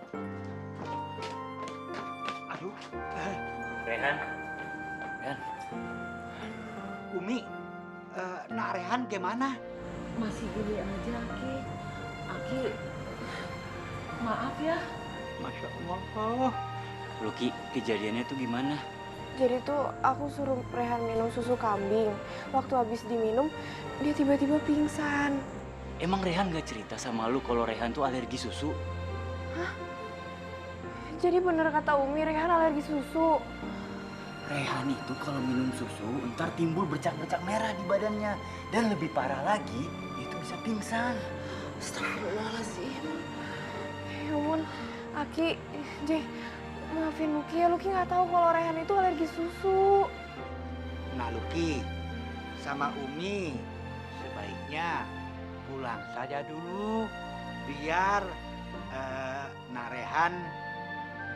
Aduh. Rehan. Umi, nak Rehan gimana? Masih gini aja, Aki. Aki, maaf ya. Masya Allah. Luki, kejadiannya tuh gimana? Jadi tuh aku suruh Rehan minum susu kambing. Waktu habis diminum, dia tiba-tiba pingsan. Emang Rehan gak cerita sama lu kalau Rehan tuh alergi susu? Jadi bener kata Umi, Rehan alergi susu. Rehan itu kalau minum susu ntar timbul bercak-bercak merah di badannya. Dan lebih parah lagi, itu bisa pingsan. Astagfirullahaladzim. Ya ampun, Aki, Jay, maafin Luki ya. Luki nggak tahu kalau Rehan itu alergi susu. Nah, Luki sama Umi sebaiknya pulang saja dulu biar nak Rehan,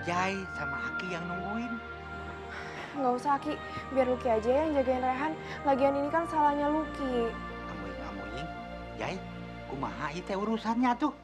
Jai sama Aki yang nungguin. Nggak usah, Aki. Biar Luki aja yang jagain Rehan. Lagian ini kan salahnya Luki. Amuing, Jai, kumaha itu urusannya tuh?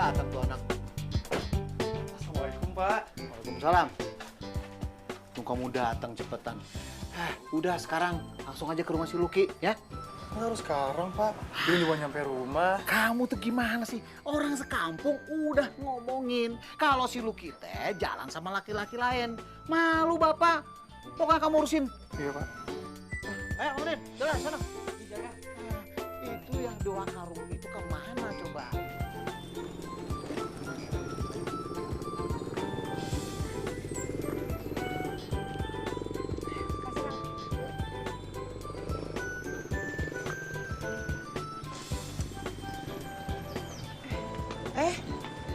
datang tuh anak. Assalamualaikum, Pak. Waalaikumsalam. Tunggu kamu datang cepetan. Udah sekarang langsung aja ke rumah si Luki ya. Harus sekarang, Pak. Dia cuma nyampe rumah. Kamu tuh gimana sih? Orang sekampung udah ngomongin kalau si Luki teh jalan sama laki-laki lain. Malu Bapak. Pokoknya kamu urusin. Iya, Pak. Ayo, Udin, jalan sana. Itu yang doa karung itu kemana coba?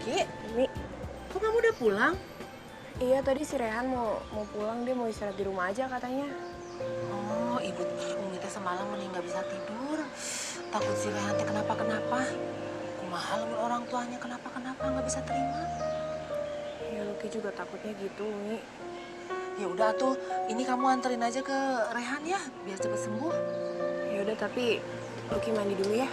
Ki, ini kok kamu udah pulang? Iya, tadi si Rehan mau pulang, dia mau istirahat di rumah aja katanya. Oh, ibu Umi teh semalam mending nggak bisa tidur. Takut si Rehan teh kenapa-kenapa. Kumaha lamun orang tuanya kenapa-kenapa nggak bisa terima. Ya Luki juga takutnya gitu, Umi. Ya udah tuh, ini kamu anterin aja ke Rehan ya, biar cepet sembuh. Ya udah, tapi Luki mandi dulu ya.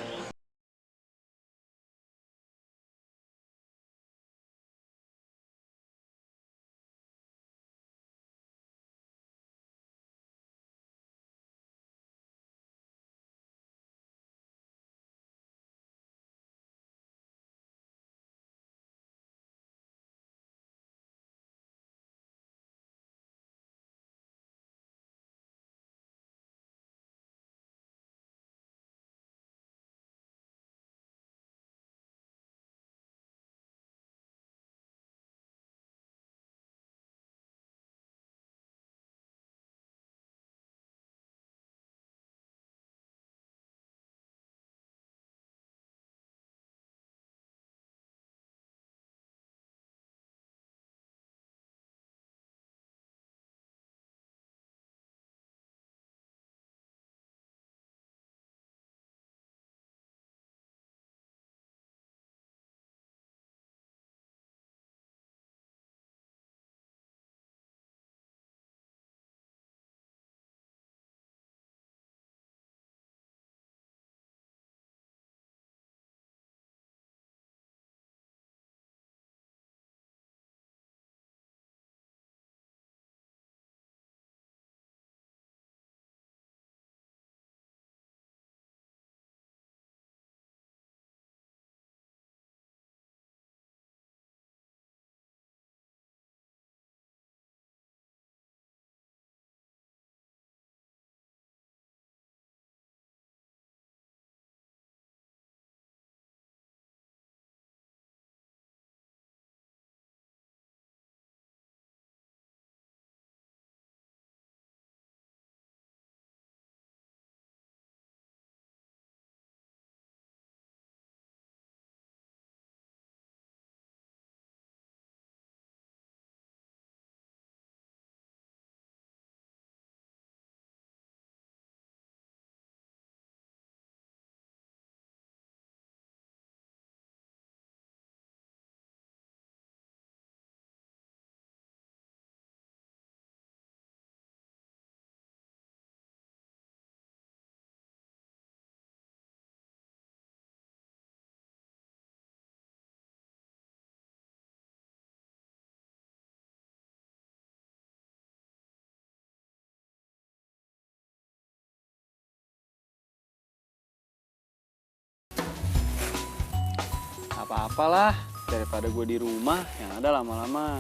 Apa-apalah, daripada gue di rumah, yang ada lama-lama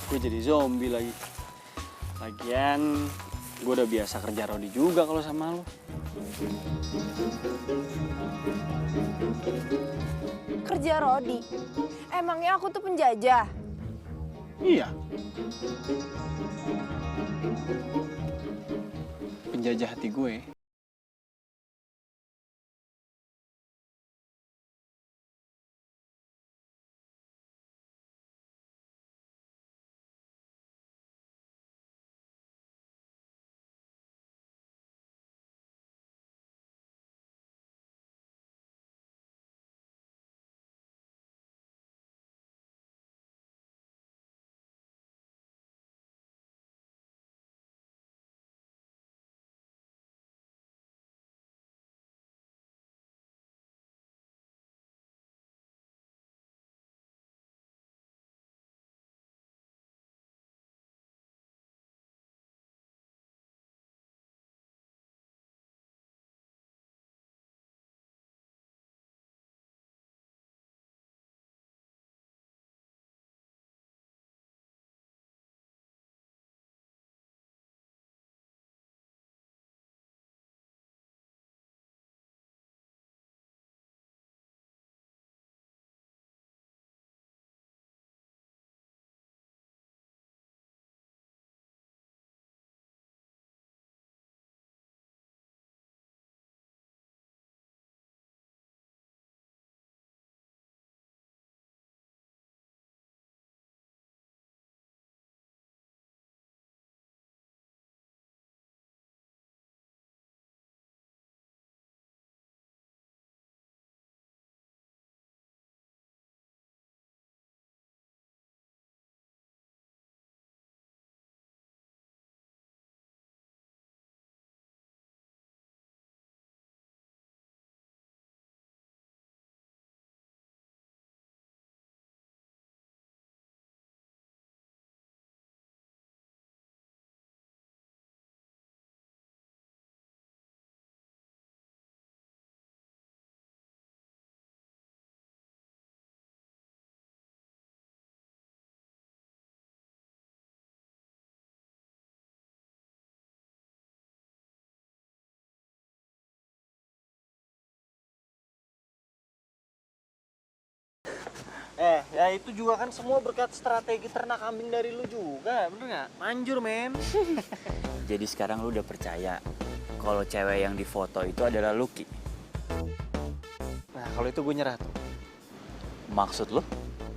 gue jadi zombie lagi. Lagian, gue udah biasa kerja rodi juga kalau sama lo. Kerja rodi? Emangnya aku tuh penjajah? Iya. Penjajah hati gue. Ya itu juga kan semua berkat strategi ternak kambing dari lu juga, bener nggak? Manjur, men. Jadi sekarang lu udah percaya kalau cewek yang difoto itu adalah Lucky? Nah, kalau itu gue nyerah tuh. Maksud lu?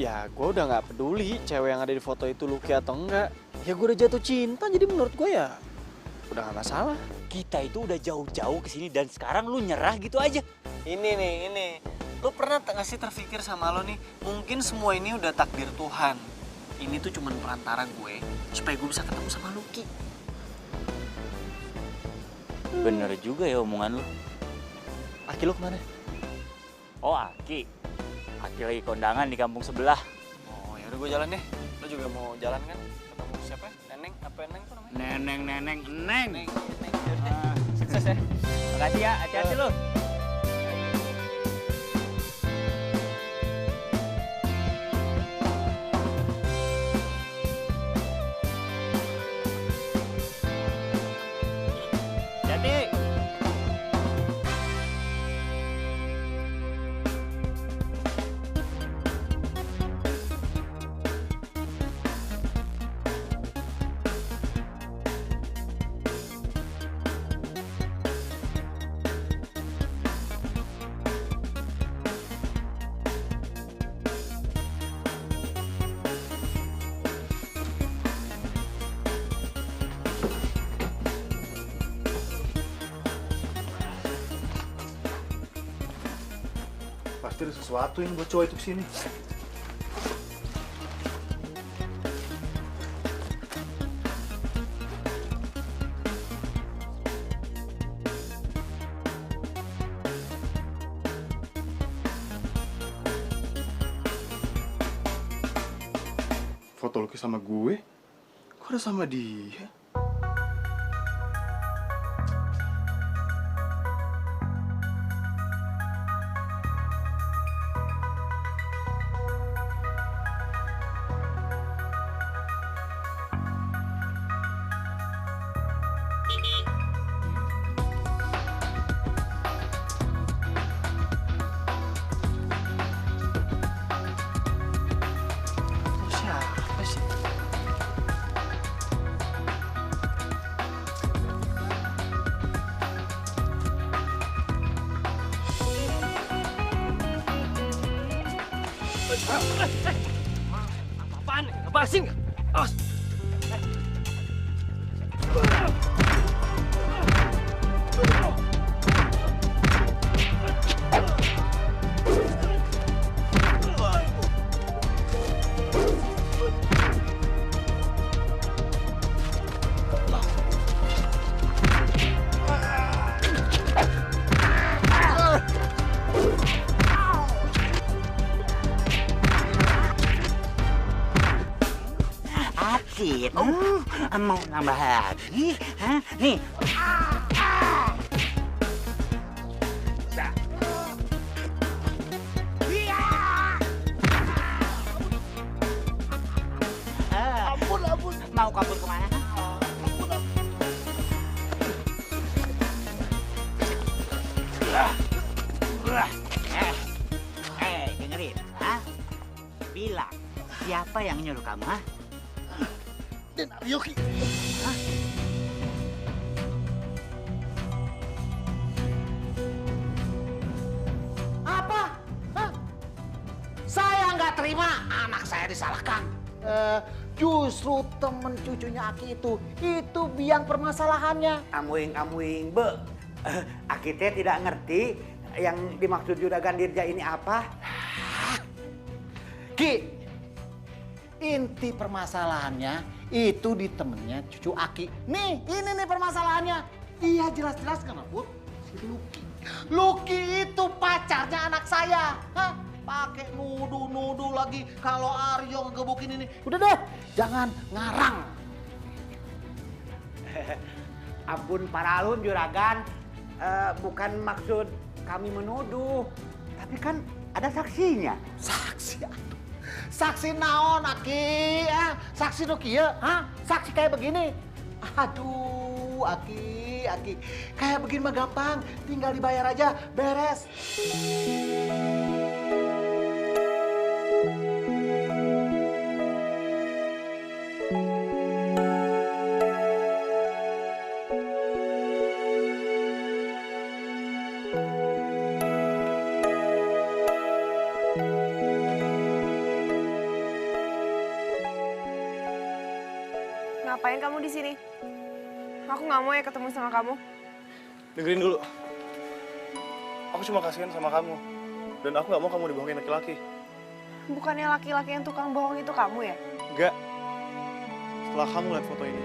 Ya, gue udah nggak peduli cewek yang ada di foto itu Lucky atau enggak. Ya gue udah jatuh cinta, jadi menurut gue ya udah gak masalah. Kita itu udah jauh-jauh kesini dan sekarang lu nyerah gitu aja. Ini. Lu pernah nggak sih terpikir sama lo nih, mungkin semua ini udah takdir Tuhan. Ini tuh cuman perantara gue supaya gue bisa ketemu sama Lucky. Bener juga ya omongan lu. Aki lu kemana? Oh, Aki lagi kondangan di kampung sebelah. Oh, ya udah gue jalan deh. Lo juga mau jalan kan? Ketemu siapa? Neneng? Apa Neneng tuh namanya? Neneng. Sukses ya. Makasih ya, hati-hati lu. Hati. Pasti ada sesuatu yang buat cowok itu kesini. Foto Lucky sama gue? Kok ada sama dia? Siapa sih? Apaan? Lepasin nggak? Awas! Asyik. Mau nambah lagi? Hah? Nih. Ampun. Mau kabur kemana? Dengerin. Hah? Bilang, siapa yang nyuruh kamu, ha? Dan Aryoki. Apa? Hah? Saya nggak terima anak saya disalahkan. Justru temen cucunya Aki itu biang permasalahannya. Amuing, Be. Aki teh tidak ngerti yang dimaksud Juragan Dirja ini apa. Ki, inti permasalahannya itu di temennya cucu Aki. Nih, ini nih permasalahannya. Dia jelas-jelas ngebut si Lucky. Lucky itu pacarnya anak saya. Hah? Pakai nuduh-nuduh lagi kalau Aryo ngegebukin ini. Udah deh, jangan ngarang. Ampun Paralun Juragan, bukan maksud kami menuduh, tapi kan ada saksinya. Saksi atuh. Saksi naon Aki? Saksi nu kieu, hah? Saksi kayak begini. Aduh, Aki. Kayak begini mah gampang, tinggal dibayar aja, beres. Ngapain kamu di sini? Aku nggak mau ya ketemu sama kamu. Dengerin dulu. Aku cuma kasihan sama kamu. Dan aku gak mau kamu dibohongin laki-laki. Bukannya laki-laki yang tukang bohong itu kamu ya? Enggak. Setelah kamu lihat foto ini.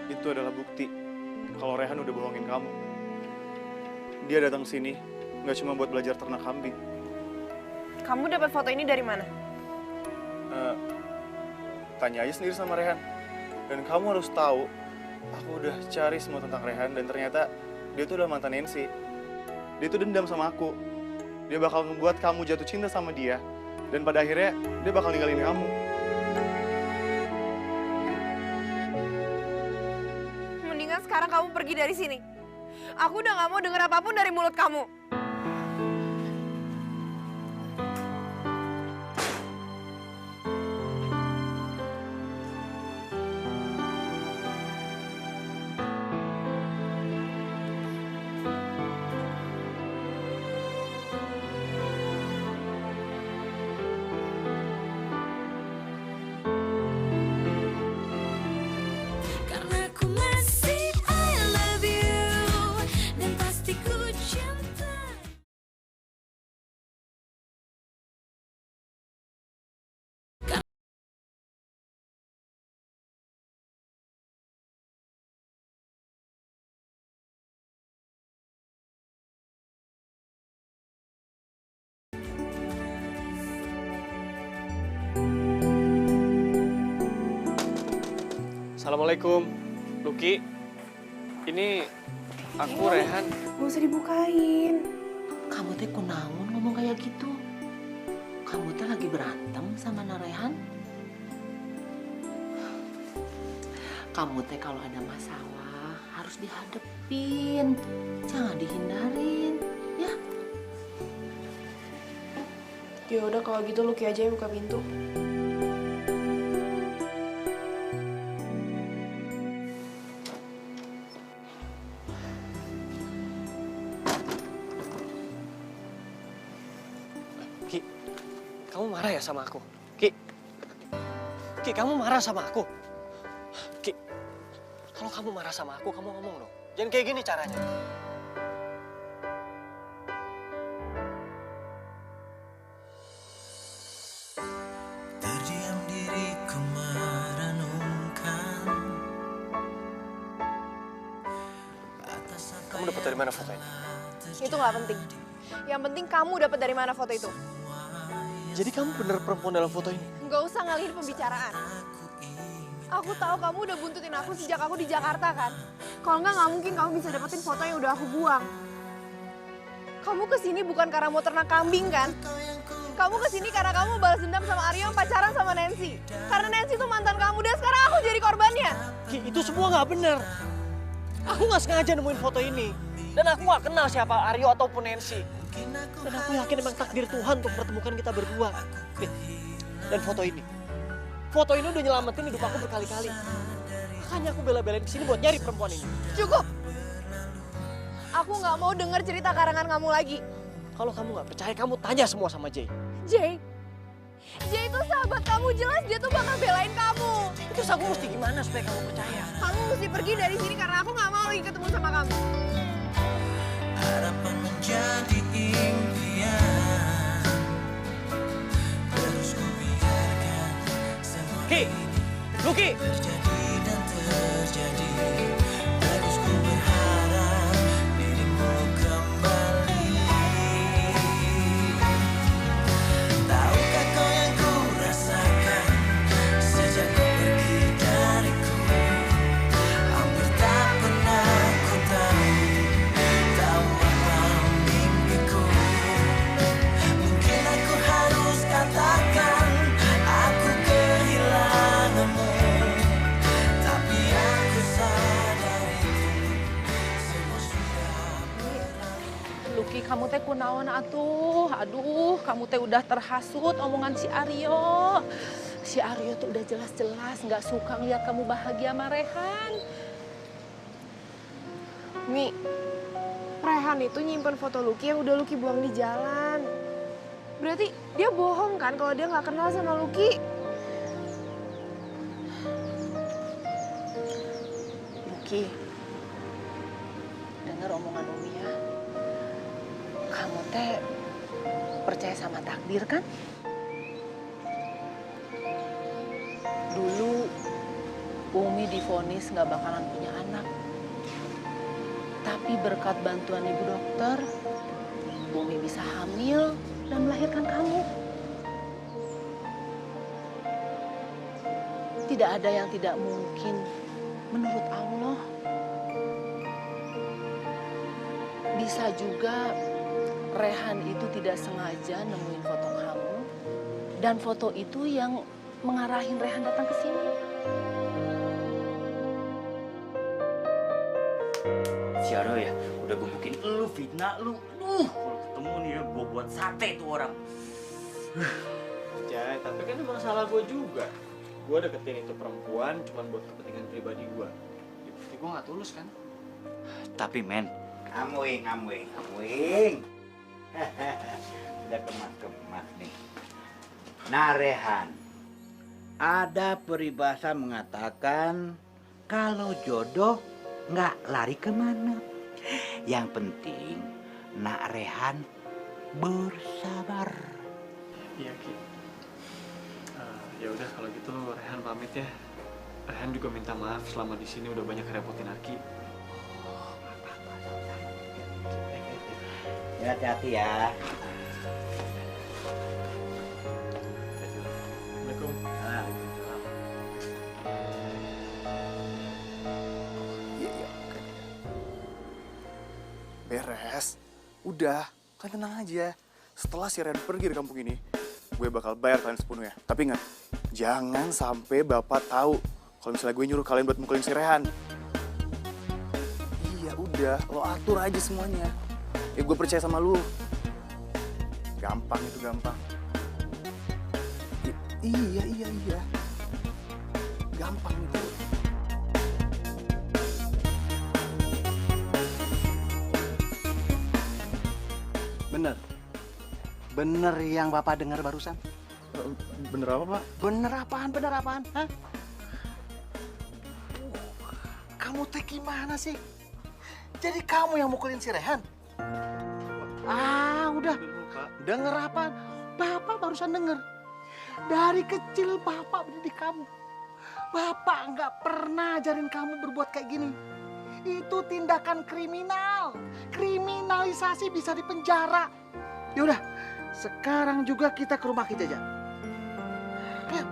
Itu adalah bukti kalau Rehan udah bohongin kamu. Dia datang sini nggak cuma buat belajar ternak kambing. Kamu dapat foto ini dari mana? Tanya aja sendiri sama Rehan. Dan kamu harus tahu, aku udah cari semua tentang Rehan dan ternyata dia tuh udah mantan Nancy. Dia tuh dendam sama aku. Dia bakal membuat kamu jatuh cinta sama dia. Dan pada akhirnya dia bakal ninggalin kamu. Mendingan sekarang kamu pergi dari sini. Aku udah gak mau denger apapun dari mulut kamu. Karena ku masih I love you dan pasti ku cinta. Assalamualaikum, Luki. Ini aku Rehan. Gak usah dibukain. Kamu teh kunaon ngomong kayak gitu? Kamu teh lagi berantem sama Narehan? Kamu teh kalau ada masalah harus dihadepin, jangan dihindarin, ya. Ya udah kalau gitu Luki aja yang buka pintu. Ki, kamu marah ya sama aku? Ki, kamu marah sama aku? Ki, kalau kamu marah sama aku, kamu ngomong dong. Jangan kayak gini caranya. Terdiam diriku merenungkan. Kamu dapat dari mana foto ini? Itu nggak penting. Yang penting kamu dapat dari mana foto itu. Jadi kamu bener perempuan dalam foto ini? Nggak usah ngalihin pembicaraan. Aku tahu kamu udah buntutin aku sejak aku di Jakarta kan. Kalau nggak mungkin kamu bisa dapetin foto yang udah aku buang. Kamu kesini bukan karena mau ternak kambing kan? Kamu kesini karena kamu balas dendam sama Aryo yang pacaran sama Nancy. Karena Nancy itu mantan kamu dan sekarang aku jadi korbannya. Ki, itu semua nggak bener. Aku nggak sengaja nemuin foto ini. Dan aku nggak kenal siapa Aryo ataupun Nancy. Dan aku yakin emang takdir Tuhan untuk pertemukan kita berdua. Nih, dan foto ini udah nyelamatin hidup aku berkali-kali. Makanya aku bela-belain kesini buat nyari perempuan ini. Cukup. Aku nggak mau denger cerita karangan kamu lagi. Kalau kamu nggak percaya, kamu tanya semua sama Jay. Jay itu sahabat kamu, jelas dia tuh bakal belain kamu. Terus aku mesti gimana supaya kamu percaya? Kamu mesti pergi dari sini karena aku nggak mau lagi ketemu sama kamu. Harapan menjadi impian. Terus ku biarkan semua Ki, Luki. terjadi dan terjadi. Terus ku berharap dirimu kembali. Tahukah kau yang ku rasakan sejak kau pergi dariku? Hampir tak pernah ku tahu apa mimpiku. Mungkin aku harus katakan aku kehilanganmu. Tapi aku sadar itu semua sudah Luki, kamu teh kunaon atuh? Aduh, kamu teh udah terhasut omongan si Aryo. Si Aryo tuh udah jelas-jelas nggak suka ngeliat kamu bahagia sama Rehan. Mi, Rehan itu nyimpen foto Lucky yang udah Lucky buang di jalan. Berarti dia bohong kan kalau dia nggak kenal sama Lucky? Lucky, dengar omongan Umi ya. Kamu teh percaya sama takdir kan? Dulu Umi divonis nggak bakalan punya anak. Tapi berkat bantuan ibu dokter, Umi bisa hamil dan melahirkan kamu. Tidak ada yang tidak mungkin menurut Allah. Bisa juga Rehan itu tidak sengaja nemuin foto kamu dan foto itu yang mengarahin Rehan datang ke sini. Si Aryo ya, udah gebukin lu, fitnah lu. Kalau ketemu nih ya, gua buat sate tuh orang. Jay, tapi kan emang salah gue juga. Gue deketin itu perempuan cuma buat kepentingan pribadi gue. Ya, berarti gue nggak tulus kan? Tapi men, Ngamuing. Udah kemas-kemas nih. Nah Rehan, ada peribahasa mengatakan kalau jodoh nggak lari kemana. Yang penting Nak Rehan bersabar. Iya Ki. Ya udah kalau gitu Rehan pamit ya. Rehan juga minta maaf selama di sini udah banyak ngerepotin Aki. Ya hati-hati ya. Assalamualaikum. Waalaikumsalam. Iya. Beres. Udah, kalian tenang aja. Setelah si Ren pergi dari kampung ini, gue bakal bayar kalian sepenuhnya. Tapi ingat, jangan sampai bapak tahu kalau misalnya gue nyuruh kalian buat mukulin si Rehan. Iya udah, lo atur aja semuanya. Ya gue percaya sama lu. Gampang itu, gampang. Iya. Gampang itu. Bener yang Bapak dengar barusan? Bener apa, Pak? Bener apaan? Hah? Kamu teh gimana sih? Jadi kamu yang mukulin si Rehan? Udah. Denger apa? Bapak barusan denger. Dari kecil Bapak mendidik kamu. Bapak nggak pernah ajarin kamu berbuat kayak gini. Itu tindakan kriminal. Kriminalisasi bisa dipenjara. Yaudah, sekarang juga kita ke rumah Ki Jaja. Ayo.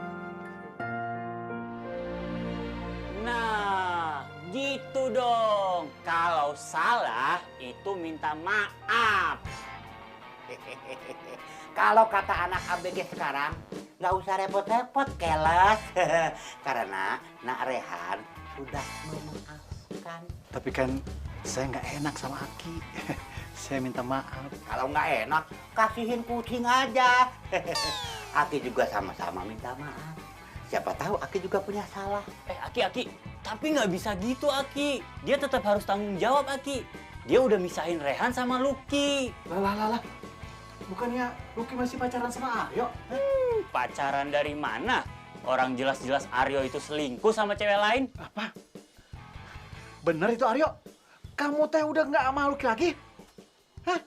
Nah, gitu dong. Kalau salah itu minta maaf. Kalau kata anak ABG sekarang, nggak usah repot-repot, keles. Karena Nak Rehan sudah memaafkan. Tapi kan saya nggak enak sama Aki. Saya minta maaf. Kalau nggak enak, kasihin kucing aja. Aki juga sama-sama minta maaf. Siapa tahu Aki juga punya salah. Aki, tapi nggak bisa gitu, Aki. Dia tetap harus tanggung jawab, Aki. Dia udah misahin Rehan sama Lucky. Lah. Bukannya Lucky masih pacaran sama Aryo? Pacaran dari mana? Orang jelas-jelas Aryo itu selingkuh sama cewek lain. Apa? Bener itu Aryo? Kamu teh udah nggak sama Lucky lagi? Hah?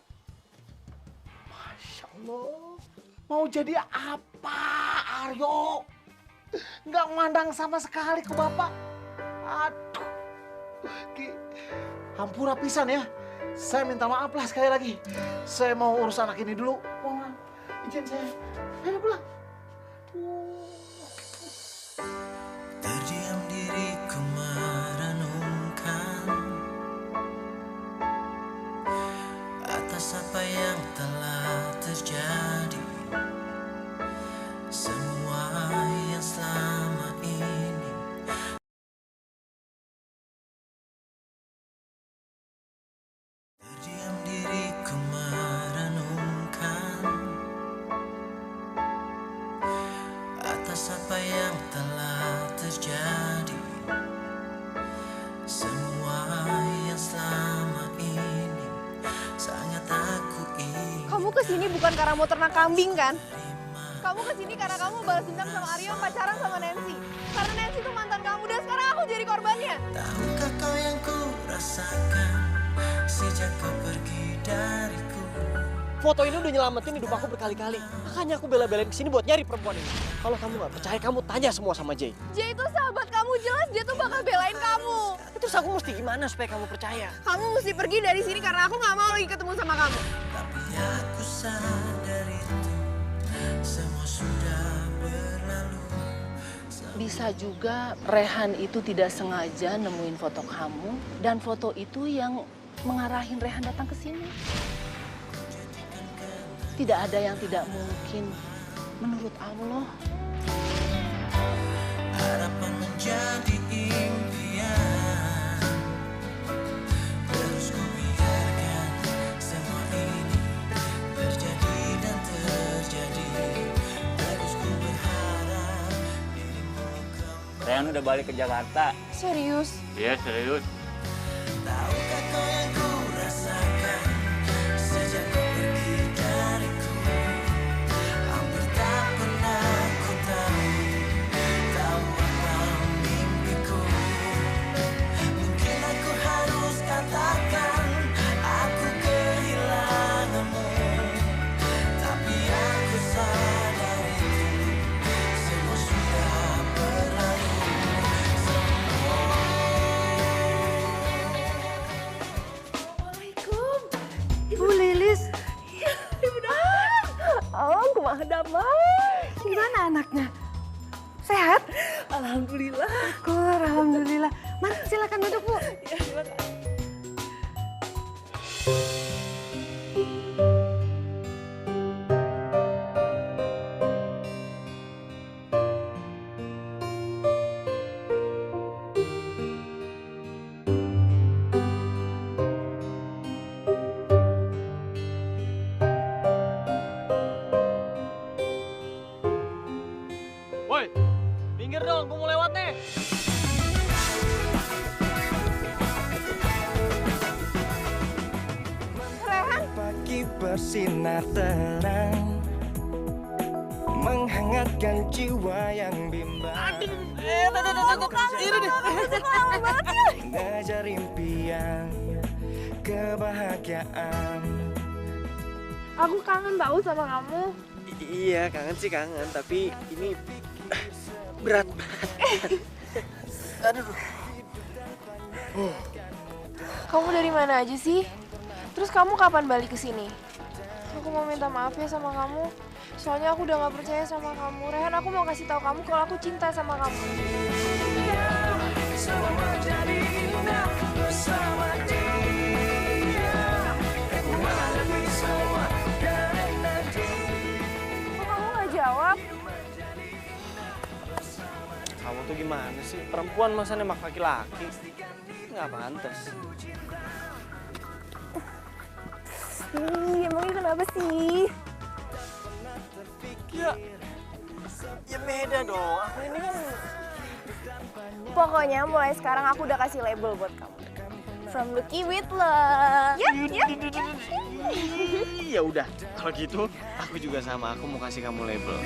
Masya Allah. Mau jadi apa Aryo? Nggak mandang sama sekali ke Bapak. Aduh. Ki, hampura pisan ya. Saya minta maaf lah sekali lagi. Saya mau urus anak ini dulu. Mohon izin saya. Ayo pulang. Terdiam diriku merenungkan atas apa yang telah terjadi. Semua yang selama ini terdiam diriku merenungkan atas apa yang telah terjadi. Semua yang selama ini kesini bukan karena mau ternak kambing kan? Kamu kesini karena kamu balas dendam sama Aryo pacaran sama Nancy. Karena Nancy itu mantan kamu dan sekarang aku jadi korbannya. Tahukah kau yang ku rasakan sejak kau pergi dariku? Foto ini udah nyelamatin hidup aku berkali-kali. Makanya aku bela-belain kesini buat nyari perempuan ini. Kalau kamu nggak percaya, kamu tanya semua sama Jay. Jay itu sahabat kamu, jelas dia tuh bakal belain kamu. Terus aku mesti gimana supaya kamu percaya? Kamu mesti pergi dari sini karena aku nggak mau lagi ketemu sama kamu. Tapi aku sadar itu semua sudah berlalu. Bisa juga Rehan itu tidak sengaja nemuin foto kamu dan foto itu yang mengarahin Rehan datang ke sini. Tidak ada yang tidak mungkin menurut Allah. Harapan menjadi impian, terus ku biarkan semua ini terjadi dan terjadi. Terus ku berharap dirimu kembali. Rehan udah balik ke Jakarta. Serius? Iya, serius. Tahukah kau yang ku rasakan sejak kau pergi dariku? Hampir tak pernah ku tahu apa mimpiku. Mungkin aku harus katakan aku kehilanganmu, tapi aku sadar itu semua sudah berlalu. Assalamualaikum. Ibu Lilis. Ibu Daman. Oh, kumaha Daman. Gimana anaknya? Sehat? Alhamdulillah. Syukur, alhamdulillah. Mari silakan duduk, Bu. Ya, silakan. Woi, minggir dong, gue mau lewat nih. Rehan. Pagi bersinar terang, menghangatkan jiwa yang bimbang. Mengejar impian, kebahagiaan. Aku kangen tahu sama kamu. Iya, kangen sih kangen, tapi ini berat. Aduh. Kamu dari mana aja sih? Terus kamu kapan balik ke sini? Aku mau minta maaf ya sama kamu. Soalnya aku udah gak percaya sama kamu. Rehan, aku mau kasih tahu kamu kalau aku cinta sama kamu. Semua jadi indah bersama dia. Aku menghadapi semua karena dia. Kok kamu gak jawab? Kamu tuh gimana sih? Perempuan masa nembak laki-laki? Nggak pantas. Emangnya kenapa sih? Ya beda dong. Aku ini kan... Pokoknya mulai sekarang aku udah kasih label buat kamu. From Lucky with Love. Ya udah, kalau gitu aku juga sama. Aku mau kasih kamu label.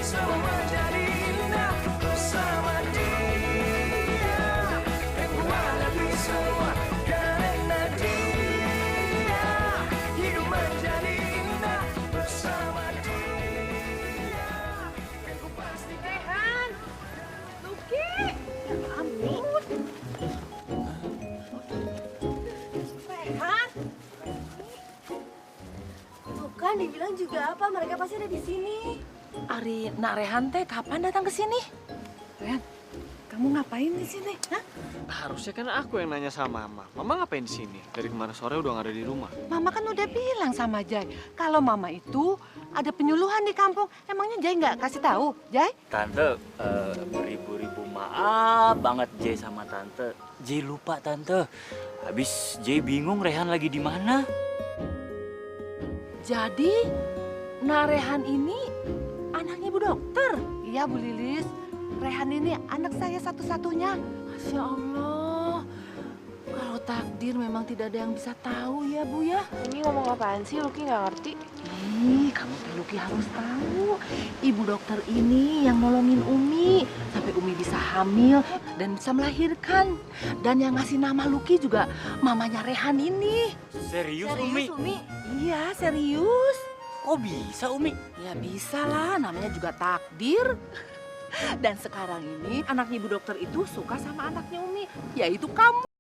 Semua jadi indah bersama dia. Aku menghadapi semua karena dia. Hidup menjadi indah bersama dia. Aku pasti Rehan, Lucky, ampun. Rehan, bukan dibilang juga apa? Mereka pasti ada di sini. Ari, nak Rehan teh kapan datang ke sini? Rehan, kamu ngapain di sini? Hah? Harusnya kan aku yang nanya sama Mama. Mama ngapain di sini? Dari kemarin sore udah nggak ada di rumah. Mama kan udah bilang sama Jai, kalau Mama itu ada penyuluhan di kampung. Emangnya Jai nggak kasih tahu, Jai? Tante, beribu-ribu maaf banget Jay sama Tante. Jay lupa Tante. Habis Jay bingung Rehan lagi di mana. Jadi, nah Rehan ini anaknya Ibu Dokter. Iya Bu Lilis, Rehan ini anak saya satu-satunya. Masya Allah. Kalau takdir memang tidak ada yang bisa tahu ya Bu ya. Umi ngomong apaan sih? Luki nggak ngerti. Ih, kamu teh Luki harus tahu. Ibu dokter ini yang nolongin Umi sampai Umi bisa hamil dan bisa melahirkan. Dan yang ngasih nama Luki juga mamanya Rehan ini. Serius, Umi? Iya, serius. Kok bisa, Umi? Ya bisa lah, namanya juga takdir. Dan sekarang ini anaknya Ibu dokter itu suka sama anaknya Umi, yaitu kamu.